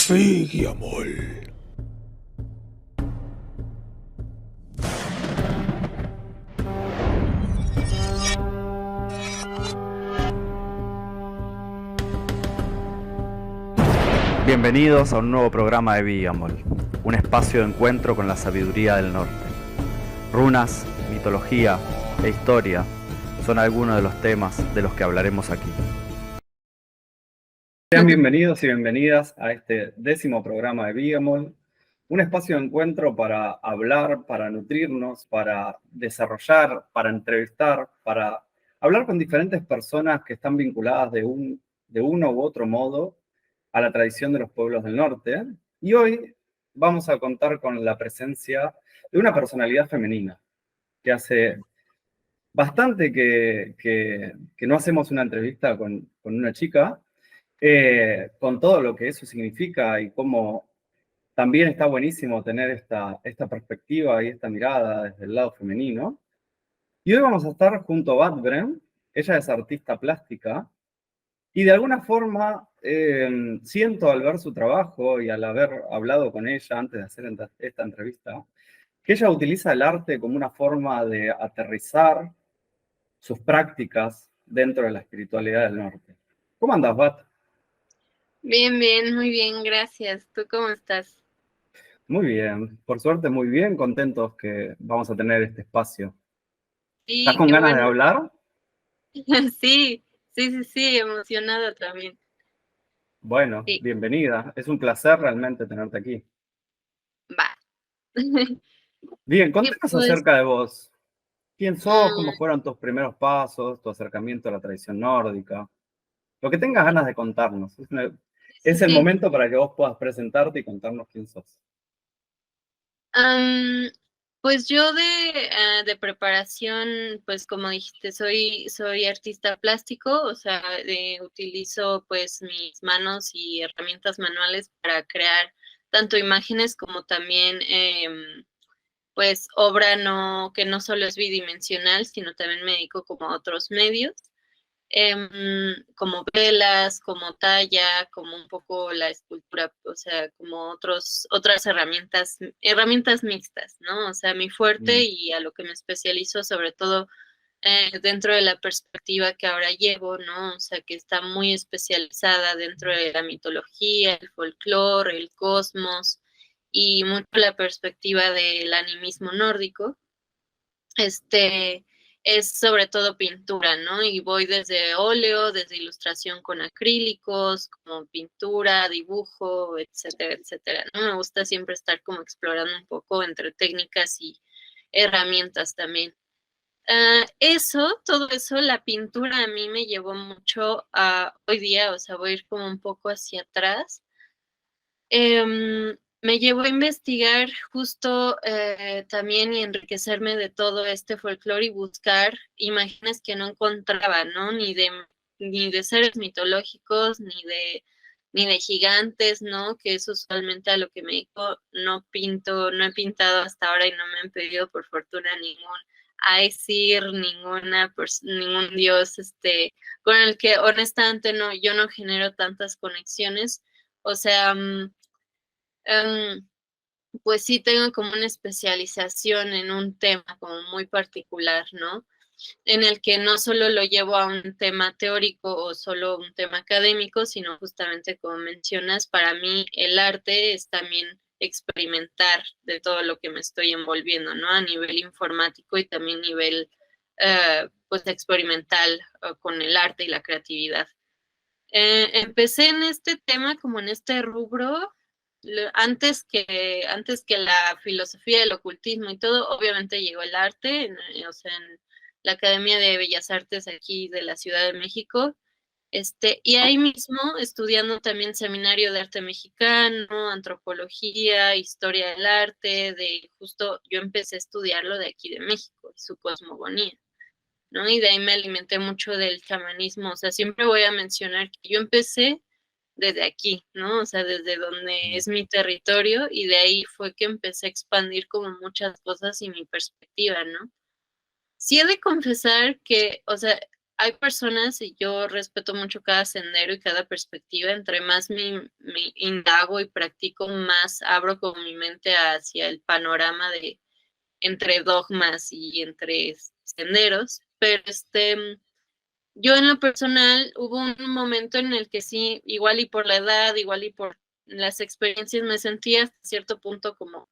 Figiamol. Bienvenidos a un nuevo programa de Vigamol, un espacio de encuentro con la sabiduría del norte. Runas, mitología e historia son algunos de los temas de los que hablaremos aquí. Sean bienvenidos y bienvenidas a este 10º programa de Vigamol, un espacio de encuentro para hablar, para nutrirnos, para desarrollar, para entrevistar, para hablar con diferentes personas que están vinculadas de uno u otro modo a la tradición de los pueblos del norte. Y hoy vamos a contar con la presencia de una personalidad femenina, que hace bastante que no hacemos una entrevista con una chica, con todo lo que eso significa y cómo también está buenísimo tener esta perspectiva y esta mirada desde el lado femenino. Y hoy vamos a estar junto a Batbren. Ella es artista plástica y de alguna forma siento al ver su trabajo y al haber hablado con ella antes de hacer esta entrevista, que ella utiliza el arte como una forma de aterrizar sus prácticas dentro de la espiritualidad del norte. ¿Cómo andas, Bat? Bien, muy bien, gracias. ¿Tú cómo estás? Muy bien, por suerte muy bien, contentos que vamos a tener este espacio. ¿Estás Sí, con qué ganas de bueno. hablar? Sí, emocionada también. Bueno, Sí, bienvenida. Es un placer realmente tenerte aquí. va. Bien, Sí, contanos pues, acerca de vos. ¿Quién sos? ¿Cómo mm, fueron tus primeros pasos? ¿Tu acercamiento a la tradición nórdica? Lo que tengas ganas de contarnos. Es el sí. momento para que vos puedas presentarte y contarnos quién sos. Am, pues yo de preparación, pues como dijiste, soy artista plástico, o sea, utilizo pues mis manos y herramientas manuales para crear tanto imágenes como también pues obra que no solo es bidimensional, sino también me dedico como a otros medios, como velas, como talla, como un poco la escultura, o sea, como otras herramientas mixtas, ¿no? O sea, mi fuerte Mm. y a lo que me especializo sobre todo dentro de la perspectiva que ahora llevo, ¿no? O sea, que está muy especializada dentro de la mitología, el folclore, el cosmos y mucho la perspectiva del animismo nórdico. Este es sobre todo pintura, ¿no? Y voy desde óleo, desde ilustración con acrílicos, como pintura, dibujo, etcétera, etcétera, ¿no? Me gusta siempre estar como explorando un poco entre técnicas y herramientas también. Todo eso, la pintura a mí me llevó mucho a hoy día, o sea, voy a ir como un poco hacia atrás. Me llevó a investigar justo también y enriquecerme de todo este folclore y buscar imágenes que no encontraba, ¿no? Ni de seres mitológicos, ni de gigantes, ¿no? Que es usualmente a lo que me dedico. No he pintado hasta ahora y no me han pedido por fortuna ningún Aesir, ningún dios, con el que honestamente no, yo no genero tantas conexiones. O sea, em, pues sí tengo como una especialización en un tema como muy particular, ¿no? En el que no solo lo llevo a un tema teórico o solo un tema académico, sino justamente como mencionas, para mí el arte es también experimentar de todo lo que me estoy envolviendo, ¿no? A nivel informático y también nivel, pues, experimental con el arte y la creatividad. Empecé en este tema, como en este rubro, antes que la filosofía, el ocultismo y todo, obviamente llegó el arte, o sea, en la Academia de Bellas Artes aquí de la Ciudad de México, y ahí mismo estudiando también seminario de arte mexicano, antropología, historia del arte, justo yo empecé a estudiarlo de aquí de México, su cosmogonía. ¿No? Y de ahí me alimenté mucho del chamanismo, o sea, siempre voy a mencionar que yo empecé desde aquí, ¿no? O sea, desde donde es mi territorio y de ahí fue que empecé a expandir como muchas cosas y mi perspectiva, ¿no? Sí he de confesar que, o sea, hay personas, y yo respeto mucho cada sendero y cada perspectiva, entre más me indago y practico, más abro como mi mente hacia el panorama de entre dogmas y entre senderos, pero yo en lo personal hubo un momento en el que sí, igual y por la edad, igual y por las experiencias, me sentía hasta cierto punto como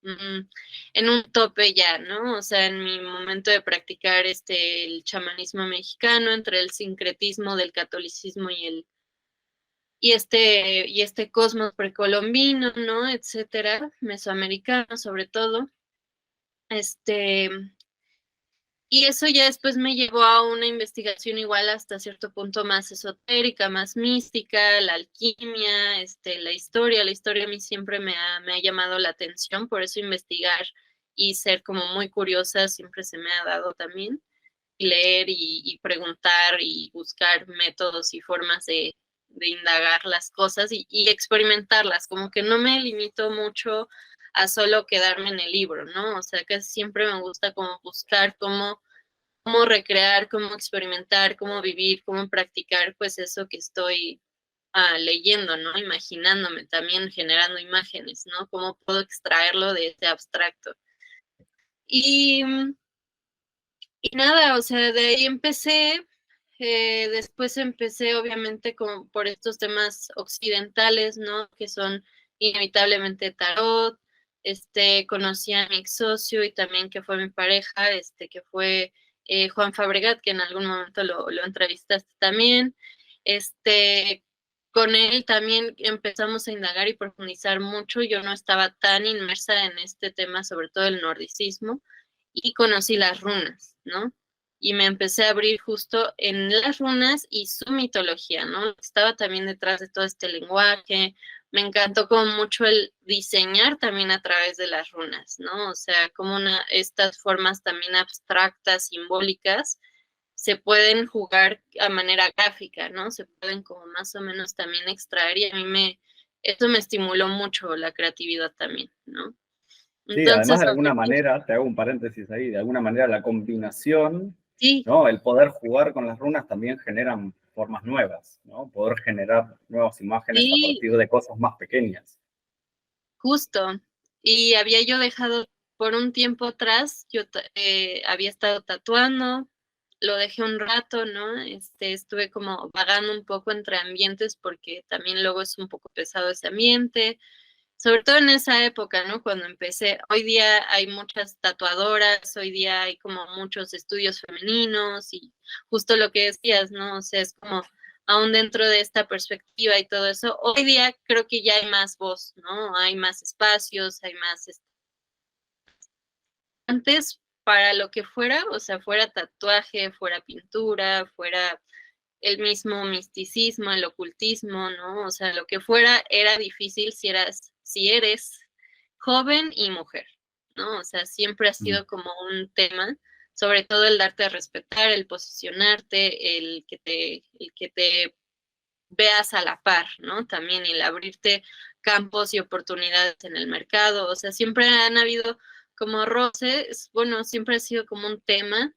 en un tope ya, ¿no? O sea, en mi momento de practicar el chamanismo mexicano, entre el sincretismo del catolicismo y este cosmos precolombino, ¿no? Etcétera, mesoamericano sobre todo. Y eso ya después me llevó a una investigación igual hasta cierto punto más esotérica, más mística, la alquimia, la historia a mí siempre me ha llamado la atención, por eso investigar y ser como muy curiosa siempre se me ha dado también, y leer y preguntar y buscar métodos y formas de indagar las cosas y experimentarlas, como que no me limito mucho a solo quedarme en el libro, ¿no? O sea, que siempre me gusta como buscar cómo recrear, cómo experimentar, cómo vivir, cómo practicar, pues eso que estoy leyendo, ¿no? Imaginándome también, generando imágenes, ¿no? Cómo puedo extraerlo de ese abstracto. Y, y nada, o sea, de ahí empecé. Después empecé, obviamente, como por estos temas occidentales, ¿no? Que son inevitablemente tarot. Conocí a mi ex socio y también que fue mi pareja, que fue Juan Fabregat, que en algún momento lo entrevistaste también. Con él también empezamos a indagar y profundizar mucho. Yo no estaba tan inmersa en este tema, sobre todo el nordicismo, y conocí las runas, ¿no? Y me empecé a abrir justo en las runas y su mitología, ¿no? Estaba también detrás de todo este lenguaje. Me encantó como mucho el diseñar también a través de las runas, ¿no? O sea, como estas formas también abstractas, simbólicas, se pueden jugar a manera gráfica, ¿no? Se pueden como más o menos también extraer y a mí eso me estimuló mucho la creatividad también, ¿no? Sí, además Entonces, de alguna manera, te hago un paréntesis ahí, de alguna manera la combinación, sí, ¿no? El poder jugar con las runas también generan formas nuevas, ¿no? Poder generar nuevas imágenes a sí, partir de cosas más pequeñas. justo. Y había yo dejado por un tiempo atrás, yo había estado tatuando, lo dejé un rato, ¿no? Estuve como vagando un poco entre ambientes porque también luego es un poco pesado ese ambiente, sobre todo en esa época, ¿no? Cuando empecé. Hoy día hay muchas tatuadoras, hoy día hay como muchos estudios femeninos y justo lo que decías, ¿no? O sea, es como aún dentro de esta perspectiva y todo eso, hoy día creo que ya hay más voz, ¿no? Hay más espacios, hay más. Antes, para lo que fuera, o sea, fuera tatuaje, fuera pintura, fuera el mismo misticismo, el ocultismo, ¿no? O sea, lo que fuera era difícil si eres joven y mujer, ¿no? O sea, siempre ha sido como un tema, sobre todo el darte a respetar, el posicionarte, el que te veas a la par, ¿no? También el abrirte campos y oportunidades en el mercado, o sea, siempre han habido como roces, bueno, siempre ha sido como un tema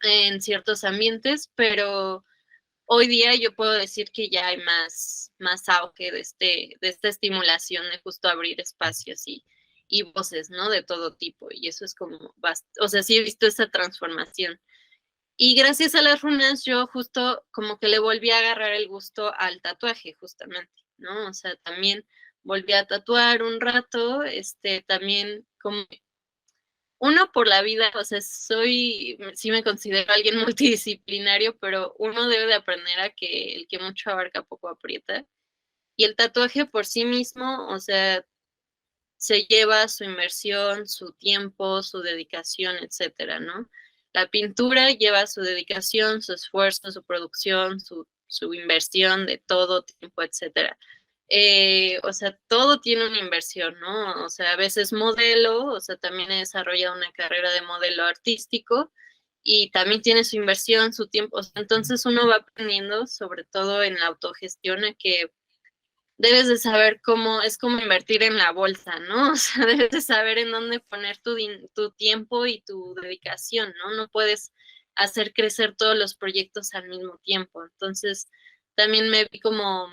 en ciertos ambientes, pero hoy día yo puedo decir que ya hay más auge de esta estimulación de justo abrir espacios y voces, ¿no? De todo tipo. Y eso es como, o sea, sí he visto esa transformación. Y gracias a las runas yo justo como que le volví a agarrar el gusto al tatuaje, justamente, ¿no? O sea, también volví a tatuar un rato, también como uno por la vida, o sea, sí me considero alguien multidisciplinario, pero uno debe de aprender a que el que mucho abarca poco aprieta. Y el tatuaje por sí mismo, o sea, se lleva su inversión, su tiempo, su dedicación, etcétera, ¿no? La pintura lleva su dedicación, su esfuerzo, su producción, su inversión de todo tiempo, etcétera. O sea, todo tiene una inversión, ¿no? O sea, a veces modelo, o sea, también he desarrollado una carrera de modelo artístico y también tiene su inversión, su tiempo. O sea, entonces uno va aprendiendo, sobre todo en la autogestión, a que debes de saber es como invertir en la bolsa, ¿no? O sea, debes de saber en dónde poner tu tiempo y tu dedicación, ¿no? No puedes hacer crecer todos los proyectos al mismo tiempo. Entonces, también me vi como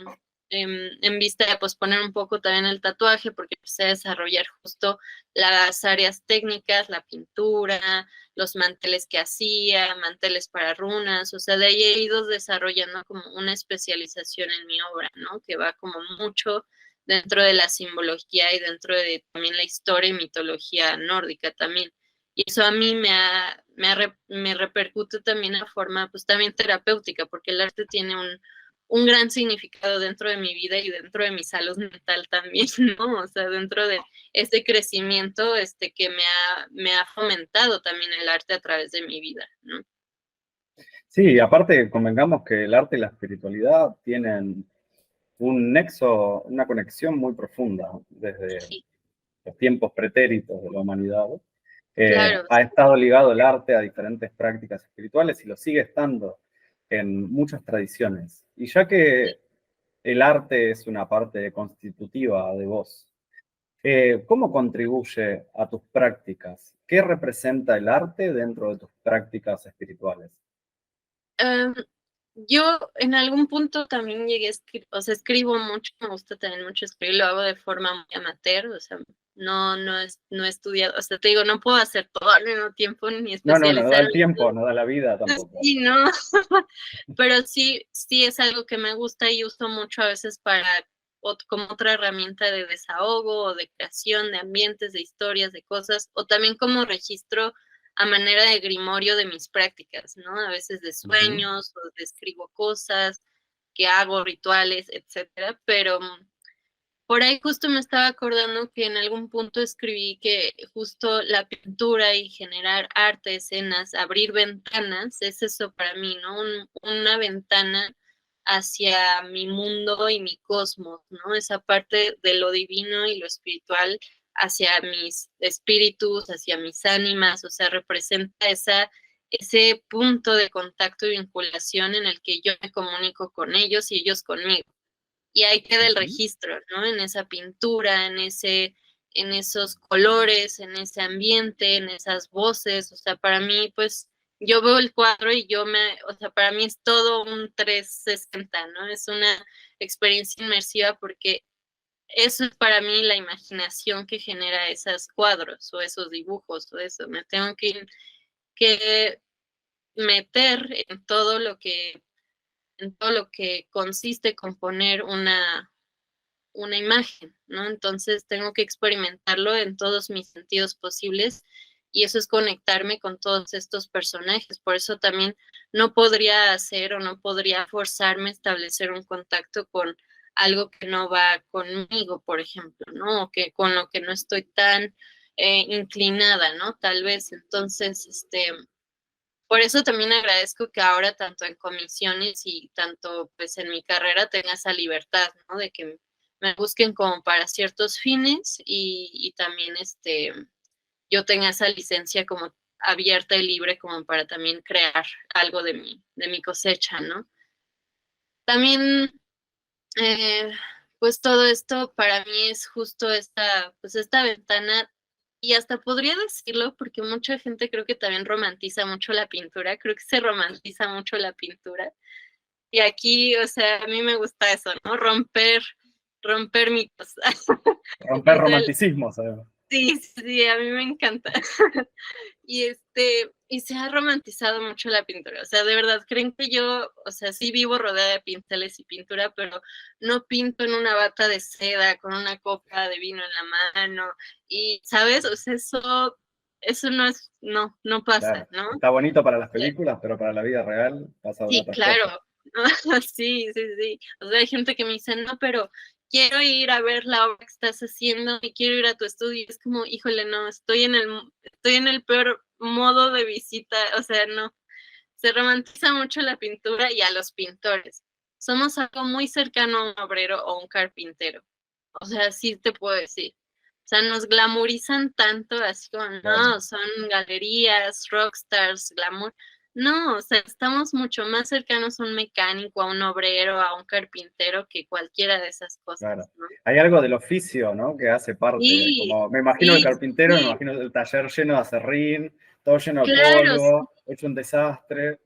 en vista de pues poner un poco también el tatuaje, porque empecé a desarrollar justo las áreas técnicas, la pintura, los manteles que hacía, manteles para runas, o sea, de ahí he ido desarrollando como una especialización en mi obra, ¿no? Que va como mucho dentro de la simbología y dentro de también la historia y mitología nórdica también. Y eso a mí me repercute también a forma, pues también terapéutica, porque el arte tiene un gran significado dentro de mi vida y dentro de mi salud mental también, ¿no? O sea, dentro de este crecimiento que me ha fomentado también el arte a través de mi vida, ¿no? Sí, aparte convengamos que el arte y la espiritualidad tienen un nexo, una conexión muy profunda desde Sí, los tiempos pretéritos de la humanidad. claro, Ha estado ligado el arte a diferentes prácticas espirituales y lo sigue estando en muchas tradiciones. Y ya sí. que el arte es una parte constitutiva de vos, ¿cómo contribuye a tus prácticas? ¿Qué representa el arte dentro de tus prácticas espirituales? Um, yo en algún punto también llegué a escribir, o sea, escribo mucho, me gusta también mucho escribir, lo hago de forma muy amateur, o sea, no he estudiado, o sea, te digo, no puedo hacer todo al mismo tiempo ni No, no, no da especializarme. el tiempo, no da la vida tampoco. Sí, no, pero sí es algo que me gusta y uso mucho a veces para como otra herramienta de desahogo o de creación de ambientes, de historias, de cosas, o también como registro a manera de grimorio de mis prácticas, ¿no? A veces de Ujú. sueños o describo cosas que hago, rituales, etcétera, pero por ahí justo me estaba acordando que en algún punto escribí que justo la pintura y generar arte, escenas, abrir ventanas, es eso para mí, ¿no? Una ventana hacia mi mundo y mi cosmos, ¿no? Esa parte de lo divino y lo espiritual hacia mis espíritus, hacia mis ánimas, o sea, representa ese punto de contacto y vinculación en el que yo me comunico con ellos y ellos conmigo. Y ahí queda el Ujú. registro, ¿no? En esa pintura, en esos colores, en ese ambiente, en esas voces, o sea, para mí, pues, yo veo el cuadro y o sea, para mí es todo un 360, ¿no? Es una experiencia inmersiva porque eso es para mí la imaginación que genera esos cuadros o esos dibujos o eso. Me tengo que meter en todo lo que consiste componer una imagen, ¿no? Entonces tengo que experimentarlo en todos mis sentidos posibles y eso es conectarme con todos estos personajes. Por eso también no podría hacer o no podría forzarme a establecer un contacto con algo que no va conmigo, por ejemplo, ¿no? O que con lo que no estoy tan inclinada, ¿no? Tal vez. Entonces, por eso también agradezco que ahora tanto en comisiones y tanto pues en mi carrera tenga esa libertad, ¿no? De que me busquen como para ciertos fines y también yo tenga esa licencia como abierta y libre como para también crear algo de mi cosecha, ¿no? También eh, pues todo esto para mí es justo pues esta ventana y hasta podría decirlo porque mucha gente creo que también romantiza mucho la pintura, creo que se romantiza mucho la pintura y aquí, o sea, a mí me gusta eso, ¿no? Romper mitos. Romper O sea, romanticismos, además. sí, sí, a mí me encanta. Y y se ha romantizado mucho la pintura. O sea, de verdad, creen que yo, o sea, sí vivo rodeada de pinceles y pintura, pero no pinto en una bata de seda con una copa de vino en la mano. Y, ¿sabes? O sea, eso no pasa, Claro. ¿no? Está bonito para las películas, pero para la vida real pasa Sí, otras cosas. claro. Sí, sí, sí. O sea, hay gente que me dice, no, pero quiero ir a ver la obra que estás haciendo y quiero ir a tu estudio. Y es como, híjole, no, estoy en el peor modo de visita. O sea, no. Se romantiza mucho la pintura y a los pintores. Somos algo muy cercano a un obrero o un carpintero. O sea, sí te puedo decir. O sea, nos glamorizan tanto, así como, Claro. no, son galerías, rockstars, glamour. No, o sea, estamos mucho más cercanos a un mecánico, a un obrero, a un carpintero que cualquiera de esas Claro. cosas, ¿no? Hay algo del oficio, ¿no? Que hace parte, Sí, como me imagino el sí, carpintero, me sí, imagino el taller lleno de acerrín, todo lleno de Claro, polvo, hecho un desastre.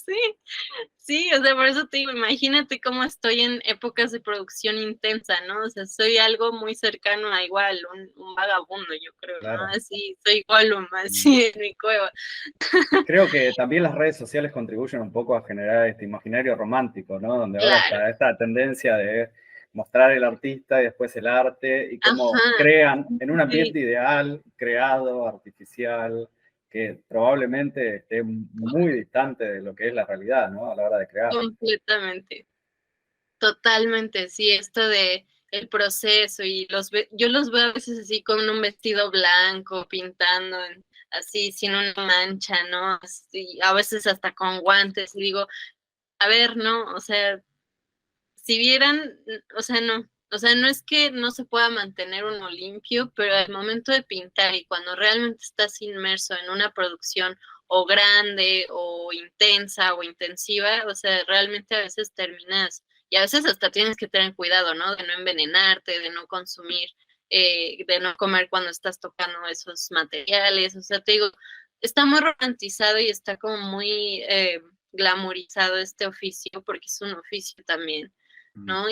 sí, sí, o sea, por eso te digo, imagínate cómo estoy en épocas de producción intensa, ¿no? O sea, soy algo muy cercano a igual, un vagabundo, yo creo, ¿no? Claro. Así, soy Gollum, así en mi cueva. Creo que también las redes sociales contribuyen un poco a generar este imaginario romántico, ¿no? Donde ahora Claro, está esta tendencia de mostrar el artista y después el arte y cómo ajá, crean en un sí, ambiente ideal, creado, artificial, que probablemente esté muy distante de lo que es la realidad, ¿no? A la hora de crear. completamente. Totalmente, sí, esto de el proceso y yo los veo a veces así con un vestido blanco, pintando así sin una mancha, ¿no? Así, a veces hasta con guantes y digo, a ver, ¿no? O sea, si vieran, o sea, no es que no se pueda mantener uno limpio, pero al momento de pintar y cuando realmente estás inmerso en una producción o grande o intensa o intensiva, o sea, realmente a veces terminas y a veces hasta tienes que tener cuidado, ¿no? De no envenenarte, de no consumir, de no comer cuando estás tocando esos materiales, o sea, te digo, está muy romantizado y está como muy glamorizado este oficio porque es un oficio también, Mm. ¿no?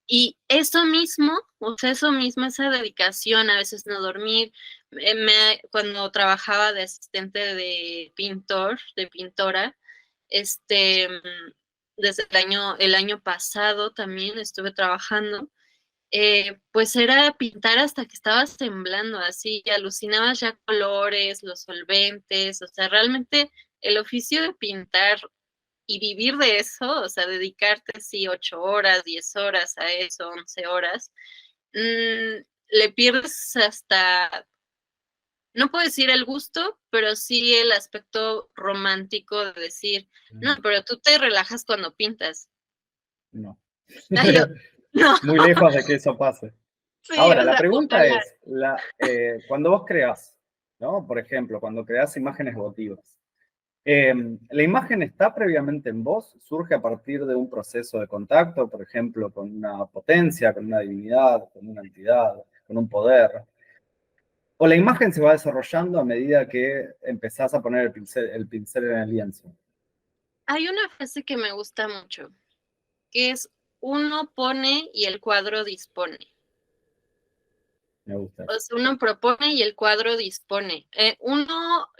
Y eso mismo, o sea, eso mismo, esa dedicación, a veces no dormir, cuando trabajaba de asistente de pintor, de pintora, desde el año pasado también estuve trabajando, pues era pintar hasta que estabas temblando, así, y alucinabas ya colores, los solventes, o sea, realmente el oficio de pintar y vivir de eso, o sea, dedicarte así 8 horas, 10 horas a eso, 11 horas, le pierdes hasta, no puedo decir el gusto, pero sí el aspecto romántico de decir, no, Mm. pero tú te relajas cuando pintas. No. Ay, yo, no, Muy lejos de que eso pase. sí, Ahora, o la sea, pregunta ojalá. es, cuando vos creás, ¿no? Por ejemplo, cuando creás imágenes votivas, ¿la imagen está previamente en vos? ¿Surge a partir de un proceso de contacto, por ejemplo, con una potencia, con una divinidad, con una entidad, con un poder? ¿O la imagen se va desarrollando a medida que empezás a poner el pincel en el lienzo? Hay una frase que me gusta mucho, que es uno pone y el cuadro dispone. Me gusta O eso. sea, uno propone y el cuadro dispone.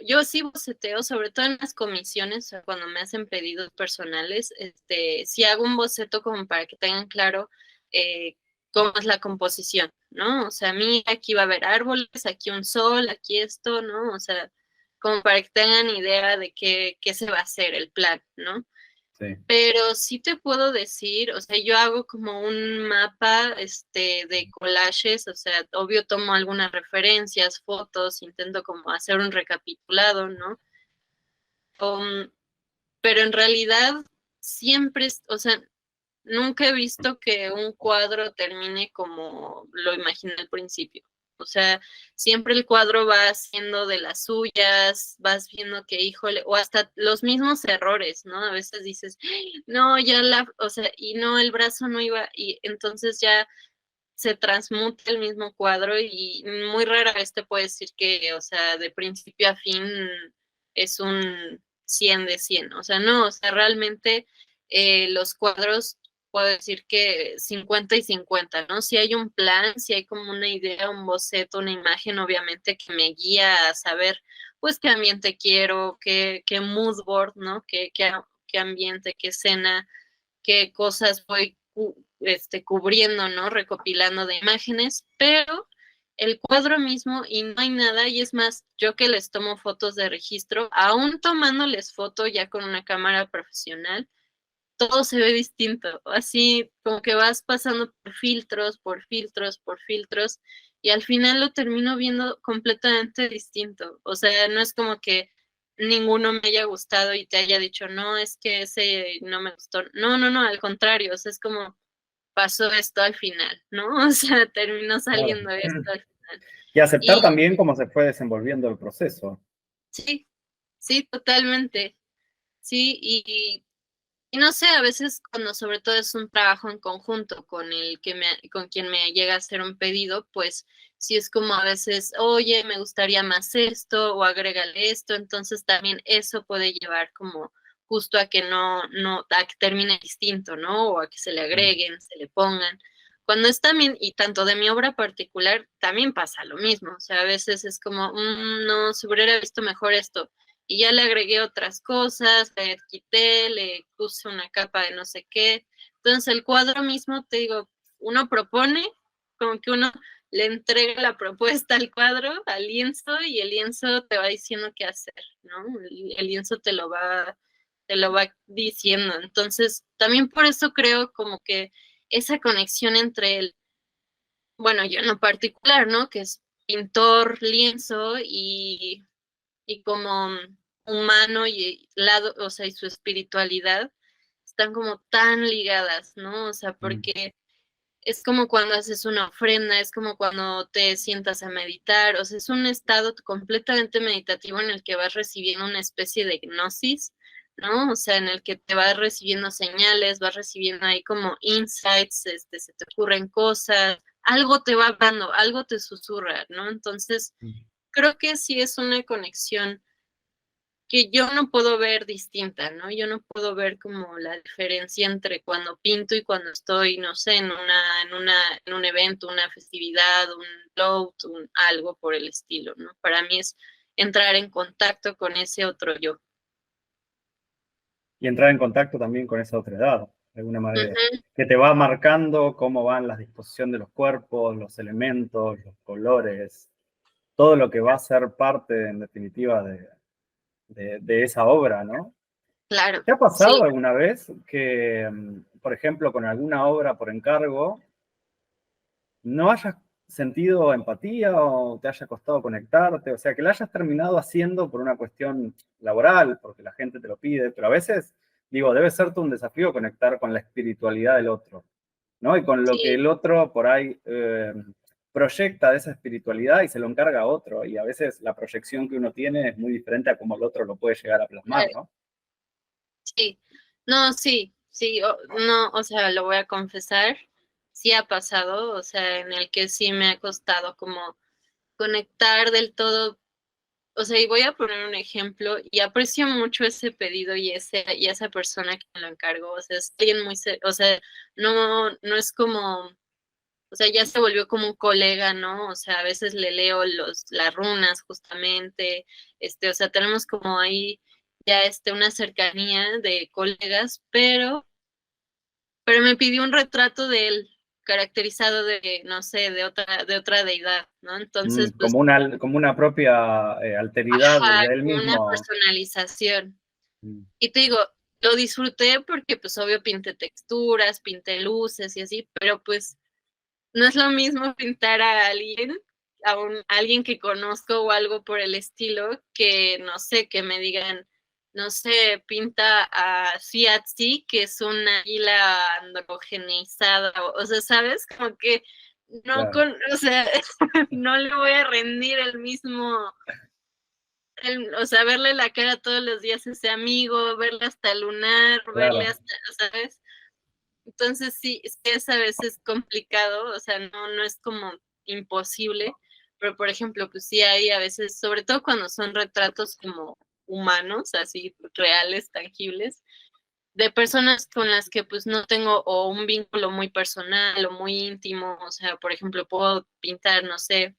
Yo sí boceteo, sobre todo en las comisiones, o sea, cuando me hacen pedidos personales, sí hago un boceto como para que tengan claro eh, cómo es la composición, ¿no? O sea, a mí aquí va a haber árboles, aquí un sol, aquí esto, ¿no? O sea, como para que tengan idea de qué se va a hacer, el plan, ¿no? Sí. Pero sí te puedo decir, o sea, yo hago como un mapa, de collages, o sea, obvio tomo algunas referencias, fotos, intento como hacer un recapitulado, ¿no? Um, pero en realidad siempre, o sea, nunca he visto que un cuadro termine como lo imaginé al principio. O sea, siempre el cuadro va haciendo de las suyas, vas viendo que, híjole, o hasta los mismos errores, ¿no? A veces dices, no, o sea, y no, el brazo no iba, y entonces ya se transmuta el mismo cuadro y muy rara vez te puedo decir que, o sea, de principio a fin es un 100 de 100. O sea, no, o sea, realmente los cuadros puedo decir que 50 y 50, ¿no? Si hay un plan, si hay como una idea, un boceto, una imagen, obviamente que me guía a saber, pues, qué ambiente quiero, qué mood board, ¿no? Qué ambiente, qué escena, qué cosas voy cubriendo, ¿no? Recopilando de imágenes, pero el cuadro mismo y no hay nada, y es más, yo que les tomo fotos de registro, aún tomándoles foto ya con una cámara profesional, todo se ve distinto, así como que vas pasando por filtros, por filtros, por filtros, y al final lo termino viendo completamente distinto. O sea, no es como que ninguno me haya gustado y te haya dicho, no, es que ese no me gustó. No, no, no, al contrario, o sea, es como pasó esto al final, ¿no? O sea, terminó Claro. saliendo esto al final. Y aceptar Y también cómo se fue desenvolviendo el proceso. sí, sí, totalmente. Sí, Y no sé, a veces cuando sobre todo es un trabajo en conjunto con quien me llega a hacer un pedido, pues sí es como a veces, oye, me gustaría más esto o agrégale esto, entonces también eso puede llevar como justo a que a que termine distinto, ¿no? O a que se le agreguen, se le pongan. Cuando es también, y tanto de mi obra particular, también pasa lo mismo, o sea, a veces es como, no, se hubiera visto mejor esto, y ya le agregué otras cosas, le quité, le puse una capa de no sé qué. Entonces el cuadro mismo, te digo, uno propone, como que uno le entrega la propuesta al cuadro, al lienzo, y el lienzo te va diciendo qué hacer, ¿no? El lienzo te lo va diciendo. Entonces, también por eso creo como que esa conexión entre bueno, yo en lo particular, ¿no? Que es pintor, lienzo y como humano y lado, o sea, y su espiritualidad están como tan ligadas, ¿no? O sea, porque es como cuando haces una ofrenda, es como cuando te sientas a meditar, o sea, es un estado completamente meditativo en el que vas recibiendo una especie de gnosis, ¿no? O sea, en el que te vas recibiendo señales, vas recibiendo ahí como insights, se te ocurren cosas, algo te va dando, algo te susurra, ¿no? Entonces, creo que sí es una conexión que yo no puedo ver distinta, ¿no? Yo no puedo ver como la diferencia entre cuando pinto y cuando estoy, no sé, en un evento, una festividad, un float, algo por el estilo, ¿no? Para mí es entrar en contacto con ese otro yo. Y entrar en contacto también con esa otra edad, de alguna manera, Ujú. que te va marcando cómo van las disposición de los cuerpos, los elementos, los colores, todo lo que va a ser parte, en definitiva, de esa obra, ¿no? Claro, ¿Te ha pasado sí, alguna vez que, por ejemplo, con alguna obra por encargo, no hayas sentido empatía o te haya costado conectarte? O sea, que la hayas terminado haciendo por una cuestión laboral, porque la gente te lo pide, pero a veces, digo, debe ser todo un desafío conectar con la espiritualidad del otro, ¿no? Y con lo que sí, el otro por ahí proyecta de esa espiritualidad y se lo encarga a otro. Y a veces la proyección que uno tiene es muy diferente a cómo el otro lo puede llegar a plasmar, claro, ¿no? sí. No, sí, sí, no, o sea, lo voy a confesar, sí ha pasado, o sea, en el que sí me ha costado como conectar del todo. O sea, y voy a poner un ejemplo, y aprecio mucho ese pedido y esa persona que me lo encargó. O sea, es alguien o sea, no es como, o sea, ya se volvió como un colega, ¿no? O sea, a veces le leo las runas justamente, o sea, tenemos como ahí ya una cercanía de colegas, pero me pidió un retrato de él, caracterizado de, no sé, de otra deidad, ¿no? Entonces, pues, Como una propia alteridad ajá, de él como una mismo. personalización. Mm, Y te digo, lo disfruté porque pues obvio pinté texturas, pinté luces y así, pero pues no es lo mismo pintar a alguien, alguien que conozco o algo por el estilo, que no sé, que me digan, no sé, pinta a Fiatzi, que es una águila androgeneizada, o sea, ¿sabes? Como que claro, o sea, no le voy a rendir o sea, verle la cara todos los días a ese amigo, verle hasta el lunar, verle claro. hasta, ¿sabes? Entonces sí, es a veces complicado, o sea, no es como imposible, pero por ejemplo, pues sí hay a veces, sobre todo cuando son retratos como humanos, así reales, tangibles, de personas con las que pues no tengo o un vínculo muy personal o muy íntimo, o sea, por ejemplo, puedo pintar, no sé,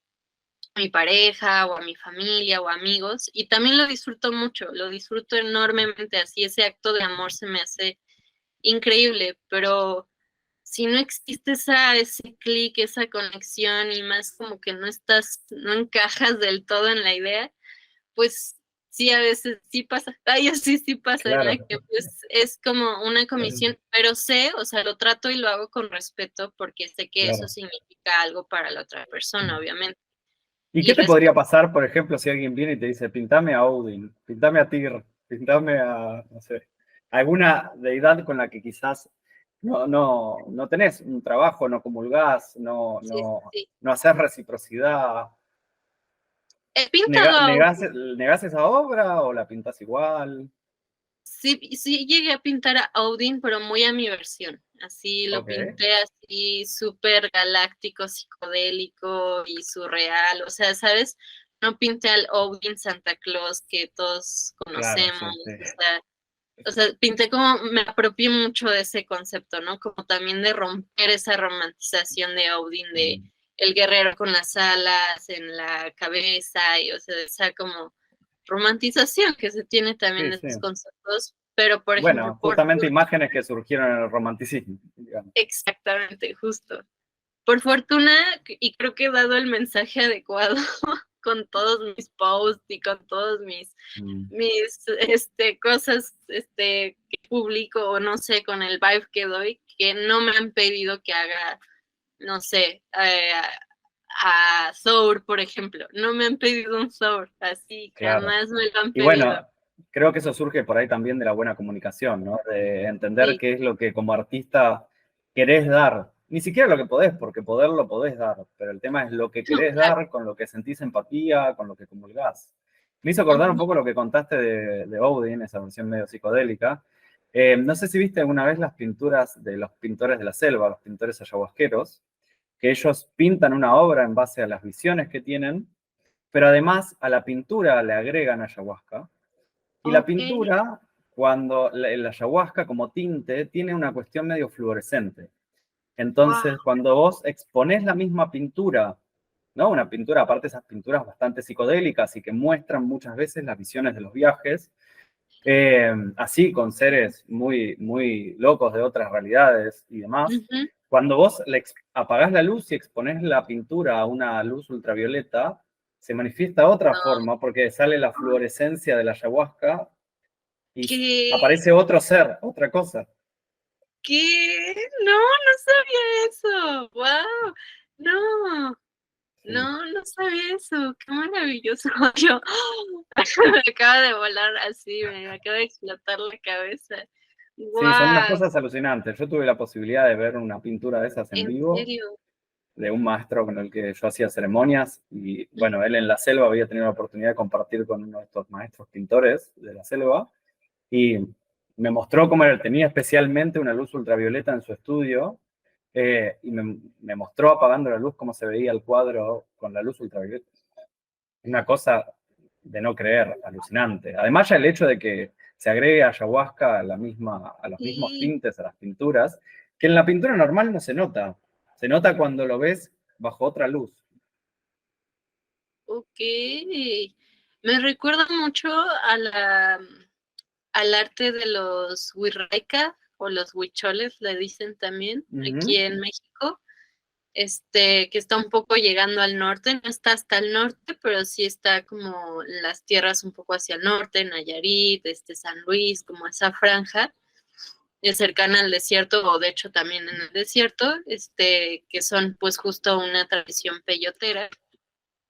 a mi pareja o a mi familia o amigos y también lo disfruto mucho, lo disfruto enormemente, así ese acto de amor se me hace increíble, pero si no existe ese clic, esa conexión y más como que no encajas del todo en la idea, pues sí, a veces sí pasa, ay, así sí pasa, en la Claro. que pues es como una comisión, pero sé, o sea, lo trato y lo hago con respeto porque sé que eso Claro. significa algo para la otra persona, obviamente. ¿Y Y qué te podría pasar, por ejemplo, si alguien viene y te dice, pintame a Odin, pintame a Tyr, pintame a, no sé, alguna deidad con la que quizás no tenés un trabajo, no comulgás, sí, sí. no haces reciprocidad? He pintado ¿Negás esa obra o la pintas igual? sí llegué a pintar a Odin, pero muy a mi versión. Así lo pinté así súper galáctico, psicodélico y surreal. O sea, ¿sabes? No pinté al Odin Santa Claus que todos Claro, conocemos. sí, sí. O sea, pinté como, me apropié mucho de ese concepto, ¿no? Como también de romper esa romantización de Odin, de el guerrero con las alas en la cabeza, y o sea, esa como romantización que se tiene también Sí, de sí. estos conceptos, pero por ejemplo, Bueno, justamente imágenes que surgieron en el romanticismo, digamos. exactamente, justo. Por fortuna, y creo que he dado el mensaje adecuado con todos mis posts y con todos mis cosas que publico, o no sé, con el vibe que doy, que no me han pedido que haga, no sé, a Thor, por ejemplo. No me han pedido un Thor, así Claro. jamás me lo han Y pedido. bueno, creo que eso surge por ahí también de la buena comunicación, ¿no? De entender Sí. qué es lo que como artista querés dar. Ni siquiera lo que podés, porque poder lo podés dar, pero el tema es lo que No, querés claro. dar, con lo que sentís empatía, con lo que comulgás. Me hizo acordar un poco lo que contaste de Odin, esa versión medio psicodélica. No sé si viste alguna vez las pinturas de los pintores de la selva, los pintores ayahuasqueros, que ellos pintan una obra en base a las visiones que tienen, pero además a la pintura le agregan ayahuasca. Y la Ok. pintura, cuando la ayahuasca como tinte, tiene una cuestión medio fluorescente. Wow. Entonces, cuando vos exponés la misma pintura, ¿no? Una pintura, aparte de esas pinturas bastante psicodélicas y que muestran muchas veces las visiones de los viajes, así con seres muy, muy locos de otras realidades y demás, cuando vos apagás la luz y exponés la pintura a una luz ultravioleta, se manifiesta otra No. forma porque sale la fluorescencia de la ayahuasca y ¿Qué? aparece otro ser, otra cosa. ¿Qué? No, no sabía eso. Wow. No. Sí. No sabía eso. Qué maravilloso. Yo me acaba de volar así, me acaba de explotar la cabeza. Sí, son unas Wow, cosas alucinantes. Yo tuve la posibilidad de ver una pintura de esas en ¿en vivo, serio? de un maestro con el que yo hacía ceremonias, y bueno, él en la selva había tenido la oportunidad de compartir con uno de estos maestros pintores de la selva, y me mostró cómo él tenía especialmente una luz ultravioleta en su estudio, y me mostró apagando la luz cómo se veía el cuadro con la luz ultravioleta. Una cosa de no creer, alucinante. Además, ya el hecho de que se agregue ayahuasca a los mismos Sí, tintes, a las pinturas, que en la pintura normal no se nota. Se nota cuando lo ves bajo otra luz. ok. Me recuerda mucho al arte de los huirraika o los huicholes, le dicen también, aquí Ujú. en México. Que está un poco llegando al norte, no está hasta el norte, pero sí está como en las tierras un poco hacia el norte, Nayarit, San Luis, como esa franja, cercana al desierto, o de hecho también en el desierto, que son pues justo una tradición peyotera,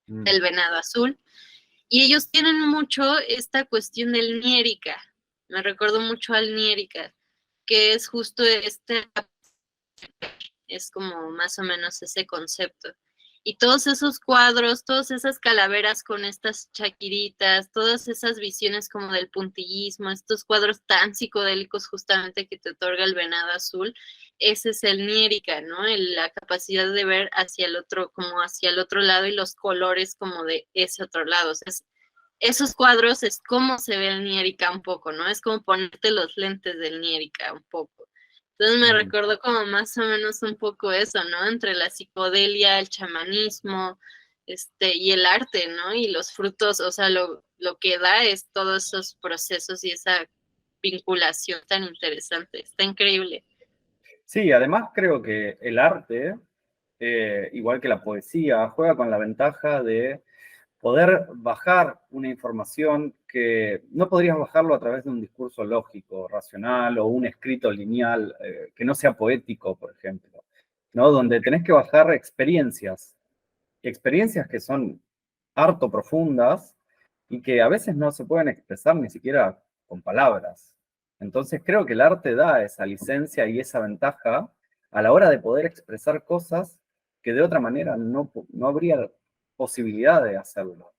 Mm. el venado azul, y ellos tienen mucho esta cuestión del niérica, me recuerdo mucho al niérica, que es justo es como más o menos ese concepto. Y todos esos cuadros, todas esas calaveras con estas chaquiritas, todas esas visiones como del puntillismo, estos cuadros tan psicodélicos justamente que te otorga el venado azul, ese es el niérica, ¿no? La capacidad de ver hacia el otro, como hacia el otro lado y los colores como de ese otro lado. O sea, esos cuadros es como se ve el niérica un poco, ¿no? Es como ponerte los lentes del niérica un poco. Entonces me Mm. recordó como más o menos un poco eso, ¿no? Entre la psicodelia, el chamanismo, y el arte, ¿no? Y los frutos, o sea, lo que da es todos esos procesos y esa vinculación tan interesante. Está increíble. Sí, además creo que el arte, igual que la poesía, juega con la ventaja de poder bajar una información que no podrías bajarlo a través de un discurso lógico, racional o un escrito lineal que no sea poético, por ejemplo, ¿no? Donde tenés que bajar experiencias que son harto profundas y que a veces no se pueden expresar ni siquiera con palabras. Entonces creo que el arte da esa licencia y esa ventaja a la hora de poder expresar cosas que de otra manera no habría posibilidad de hacerlo.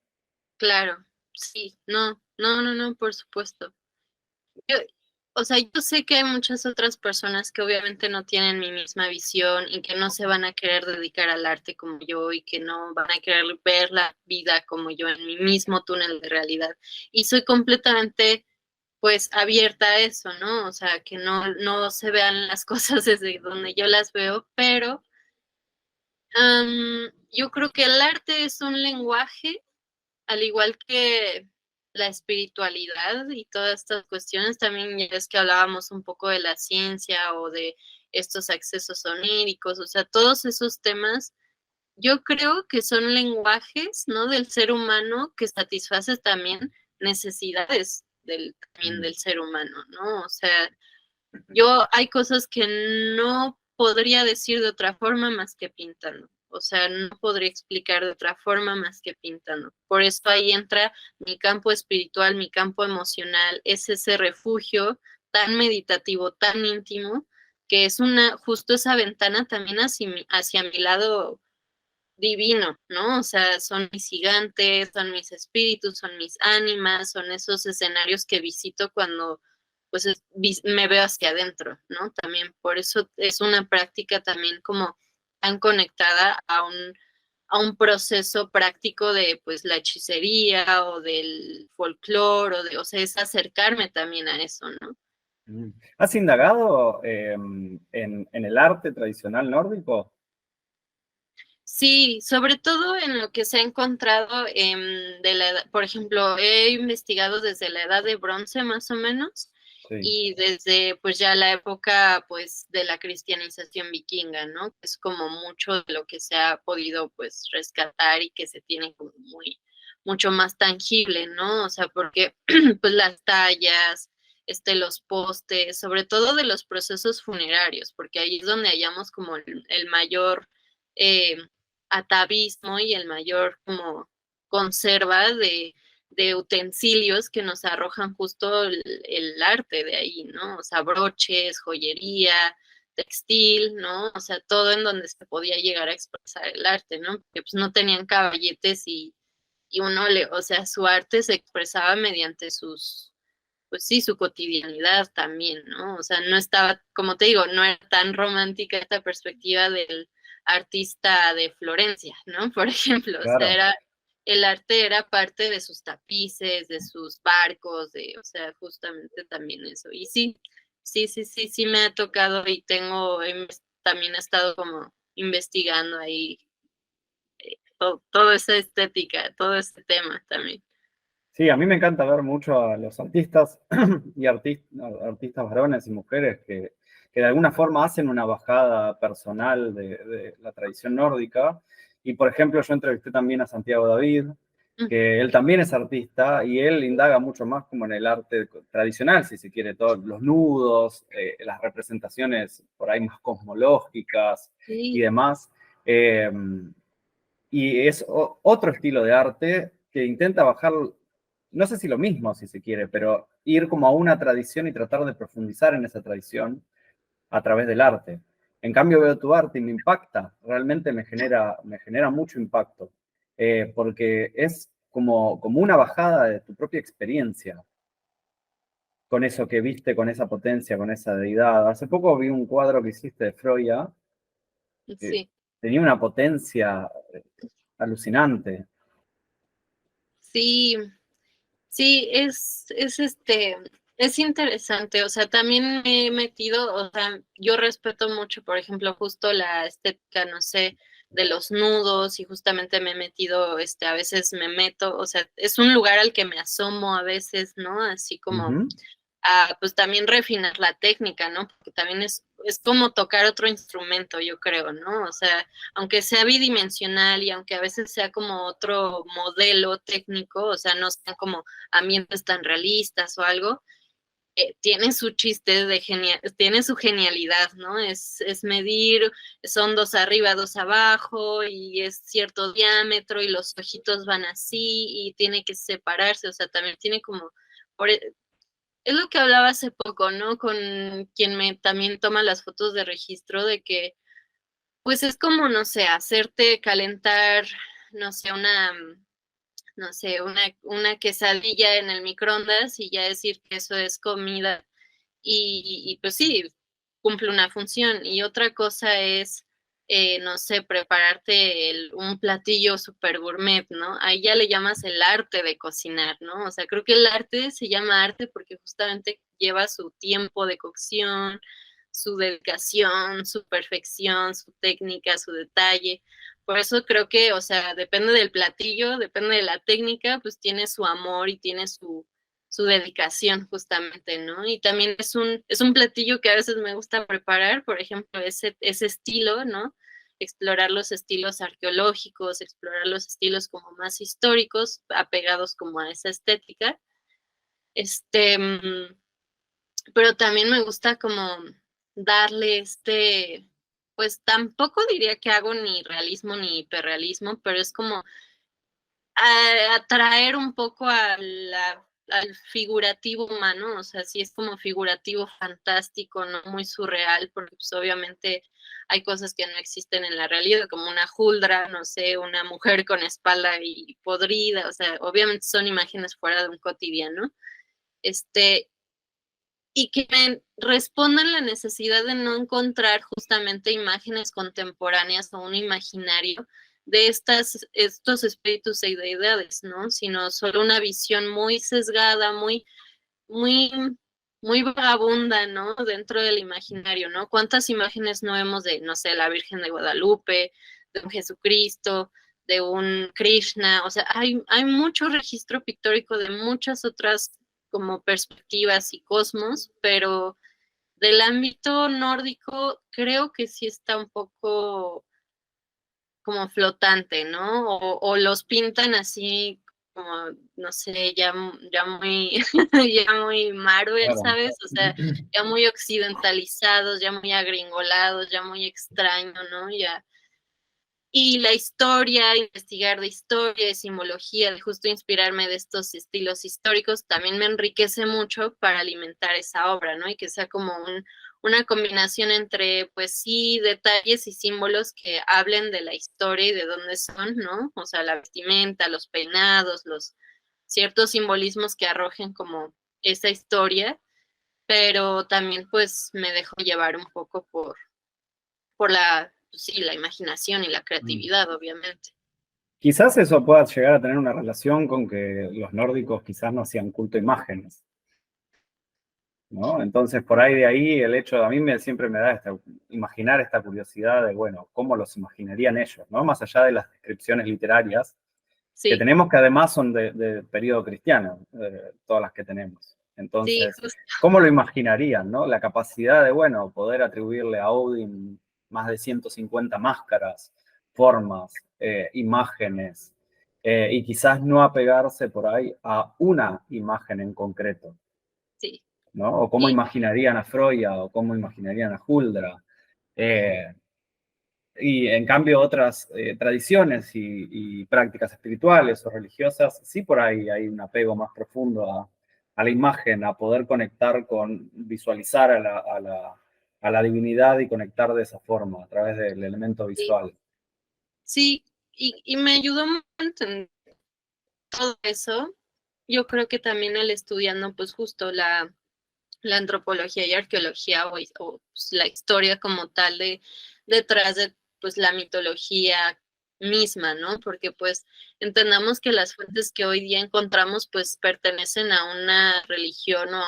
Claro, sí, no, por supuesto. Yo, o sea, yo sé que hay muchas otras personas que obviamente no tienen mi misma visión y que no se van a querer dedicar al arte como yo y que no van a querer ver la vida como yo en mi mismo túnel de realidad. Y soy completamente, pues, abierta a eso, ¿no? O sea, que no se vean las cosas desde donde yo las veo, pero yo creo que el arte es un lenguaje al igual que la espiritualidad y todas estas cuestiones, también ya es que hablábamos un poco de la ciencia o de estos accesos oníricos, o sea, todos esos temas, yo creo que son lenguajes, ¿no? Del ser humano que satisface también necesidades también Mm. del ser humano, ¿no? O sea, yo hay cosas que no podría decir de otra forma más que pintando. O sea, no podría explicar de otra forma más que pintando. Por eso ahí entra mi campo espiritual, mi campo emocional, es ese refugio tan meditativo, tan íntimo, que es justo esa ventana también hacia mi lado divino, ¿no? O sea, son mis gigantes, son mis espíritus, son mis ánimas, son esos escenarios que visito cuando pues me veo hacia adentro, ¿no? También por eso es una práctica también como tan conectada a un proceso práctico de pues la hechicería o del folclore o sea, es acercarme también a eso, ¿no? Mm. ¿Has indagado en el arte tradicional nórdico? Sí, sobre todo en lo que se ha encontrado por ejemplo, he investigado desde la edad de bronce más o menos Sí. y desde pues ya la época pues de la cristianización vikinga, ¿no? Que es como mucho de lo que se ha podido pues rescatar y que se tiene como mucho más tangible, ¿no? O sea, porque pues las tallas, los postes, sobre todo de los procesos funerarios, porque ahí es donde hallamos como el mayor eh, atavismo y el mayor como conserva de utensilios que nos arrojan justo el arte de ahí, ¿no? O sea, broches, joyería, textil, ¿no? O sea, todo en donde se podía llegar a expresar el arte, ¿no? Porque pues no tenían caballetes y o sea, su arte se expresaba mediante pues sí, su cotidianidad también, ¿no? O sea, no estaba, como te digo, no era tan romántica esta perspectiva del artista de Florencia, ¿no? Por ejemplo, o sea, Claro. el arte era parte de sus tapices, de sus barcos, o sea, justamente también eso. Y sí me ha tocado y también he estado como investigando ahí toda esa estética, todo este tema también. Sí, a mí me encanta ver mucho a los artistas y artistas varones y mujeres que de alguna forma hacen una bajada personal de la tradición nórdica. Y por ejemplo, yo entrevisté también a Santiago David, que él también es artista y él indaga mucho más como en el arte tradicional, si se quiere, todos los nudos, las representaciones por ahí más cosmológicas y Sí, demás. Eh, y es otro estilo de arte que intenta bajar, no sé si lo mismo, si se quiere, pero ir como a una tradición y tratar de profundizar en esa tradición a través del arte. En cambio veo tu arte y me impacta, realmente me genera mucho impacto, porque es como una bajada de tu propia experiencia, con eso que viste, con esa potencia, con esa deidad. Hace poco vi un cuadro que hiciste de Freya, que sí. tenía una potencia alucinante. Sí, sí, es interesante, o sea, también me he metido, o sea, yo respeto mucho, por ejemplo, justo la estética, no sé, de los nudos y justamente me he metido, a veces me meto, o sea, es un lugar al que me asomo a veces, ¿no? Así como Ujú. a pues también refinar la técnica, ¿no? Porque también es como tocar otro instrumento, yo creo, ¿no? O sea, aunque sea bidimensional y aunque a veces sea como otro modelo técnico, o sea, no sean como ambientes tan realistas o algo, tiene su chiste tiene su genialidad, ¿no? Es medir, son dos arriba, dos abajo, y es cierto diámetro, y los ojitos van así, y tiene que separarse, o sea, también tiene como, por, es lo que hablaba hace poco, ¿no? Con quien me también toma las fotos de registro de que, pues es como, no sé, hacerte calentar, no sé, no sé, una quesadilla en el microondas y ya decir que eso es comida y pues sí, cumple una función. Y otra cosa es, no sé, prepararte un platillo super gourmet, ¿no? Ahí ya le llamas el arte de cocinar, ¿no? O sea, creo que el arte se llama arte porque justamente lleva su tiempo de cocción, su dedicación, su perfección, su técnica, su detalle. Por eso creo que, o sea, depende del platillo, depende de la técnica, pues tiene su amor y tiene su dedicación justamente, ¿no? Y también es un platillo que a veces me gusta preparar, por ejemplo, ese estilo, ¿no? Explorar los estilos arqueológicos, explorar los estilos como más históricos, apegados como a esa estética. Este, pero también me gusta como darle pues tampoco diría que hago ni realismo ni hiperrealismo, pero es como atraer un poco al figurativo humano, o sea, sí es como figurativo fantástico, no muy surreal, porque pues obviamente hay cosas que no existen en la realidad, como una huldra, no sé, una mujer con espalda y podrida, o sea, obviamente son imágenes fuera de un cotidiano, este, y que me respondan la necesidad de no encontrar justamente imágenes contemporáneas o un imaginario de estos espíritus e deidades, ¿no? Sino solo una visión muy sesgada, muy, muy vagabunda, ¿no? Dentro del imaginario, ¿no? ¿Cuántas imágenes no vemos de, no sé, la Virgen de Guadalupe, de un Jesucristo, de un Krishna? O sea, hay mucho registro pictórico de muchas otras como perspectivas y cosmos, pero del ámbito nórdico creo que sí está un poco como flotante, ¿no? O los pintan así como, no sé, ya muy, ya muy Marvel, Claro. ¿sabes? O sea, ya muy occidentalizados, ya muy agringolados, ya muy extraño, ¿no? Ya. Y la historia, investigar de historia, de simbología, de justo inspirarme de estos estilos históricos, también me enriquece mucho para alimentar esa obra, ¿no? Y que sea como una combinación entre, pues sí, detalles y símbolos que hablen de la historia y de dónde son, ¿no? O sea, la vestimenta, los peinados, los ciertos simbolismos que arrojen como esa historia, pero también pues me dejo llevar un poco por pues sí, la imaginación y la creatividad, obviamente. Quizás eso pueda llegar a tener una relación con que los nórdicos quizás no hacían culto a imágenes, ¿no? Entonces, por ahí de ahí, el hecho, a mí siempre me da imaginar esta curiosidad de, bueno, ¿cómo los imaginarían ellos, ¿no? Más allá de las descripciones literarias que Sí, tenemos, que además son de periodo cristiano, todas las que tenemos. sí, Entonces, justo, ¿cómo lo imaginarían, no? La capacidad de, bueno, poder atribuirle a Odin más de 150 máscaras, formas, imágenes, y quizás no apegarse por ahí a una imagen en concreto, sí. ¿no? O cómo Y imaginarían a Freya, o cómo imaginarían a Huldra. Y en cambio otras tradiciones y prácticas espirituales o religiosas, sí por ahí hay un apego más profundo a la imagen, a poder conectar con, visualizar a la divinidad y conectar de esa forma, a través del elemento sí, visual. sí, y me ayudó mucho a entender todo eso. Yo creo que también el estudiando, pues justo la antropología y arqueología o, pues, la historia como tal detrás de pues la mitología misma, ¿no? Porque pues entendamos que las fuentes que hoy día encontramos pues pertenecen a una religión o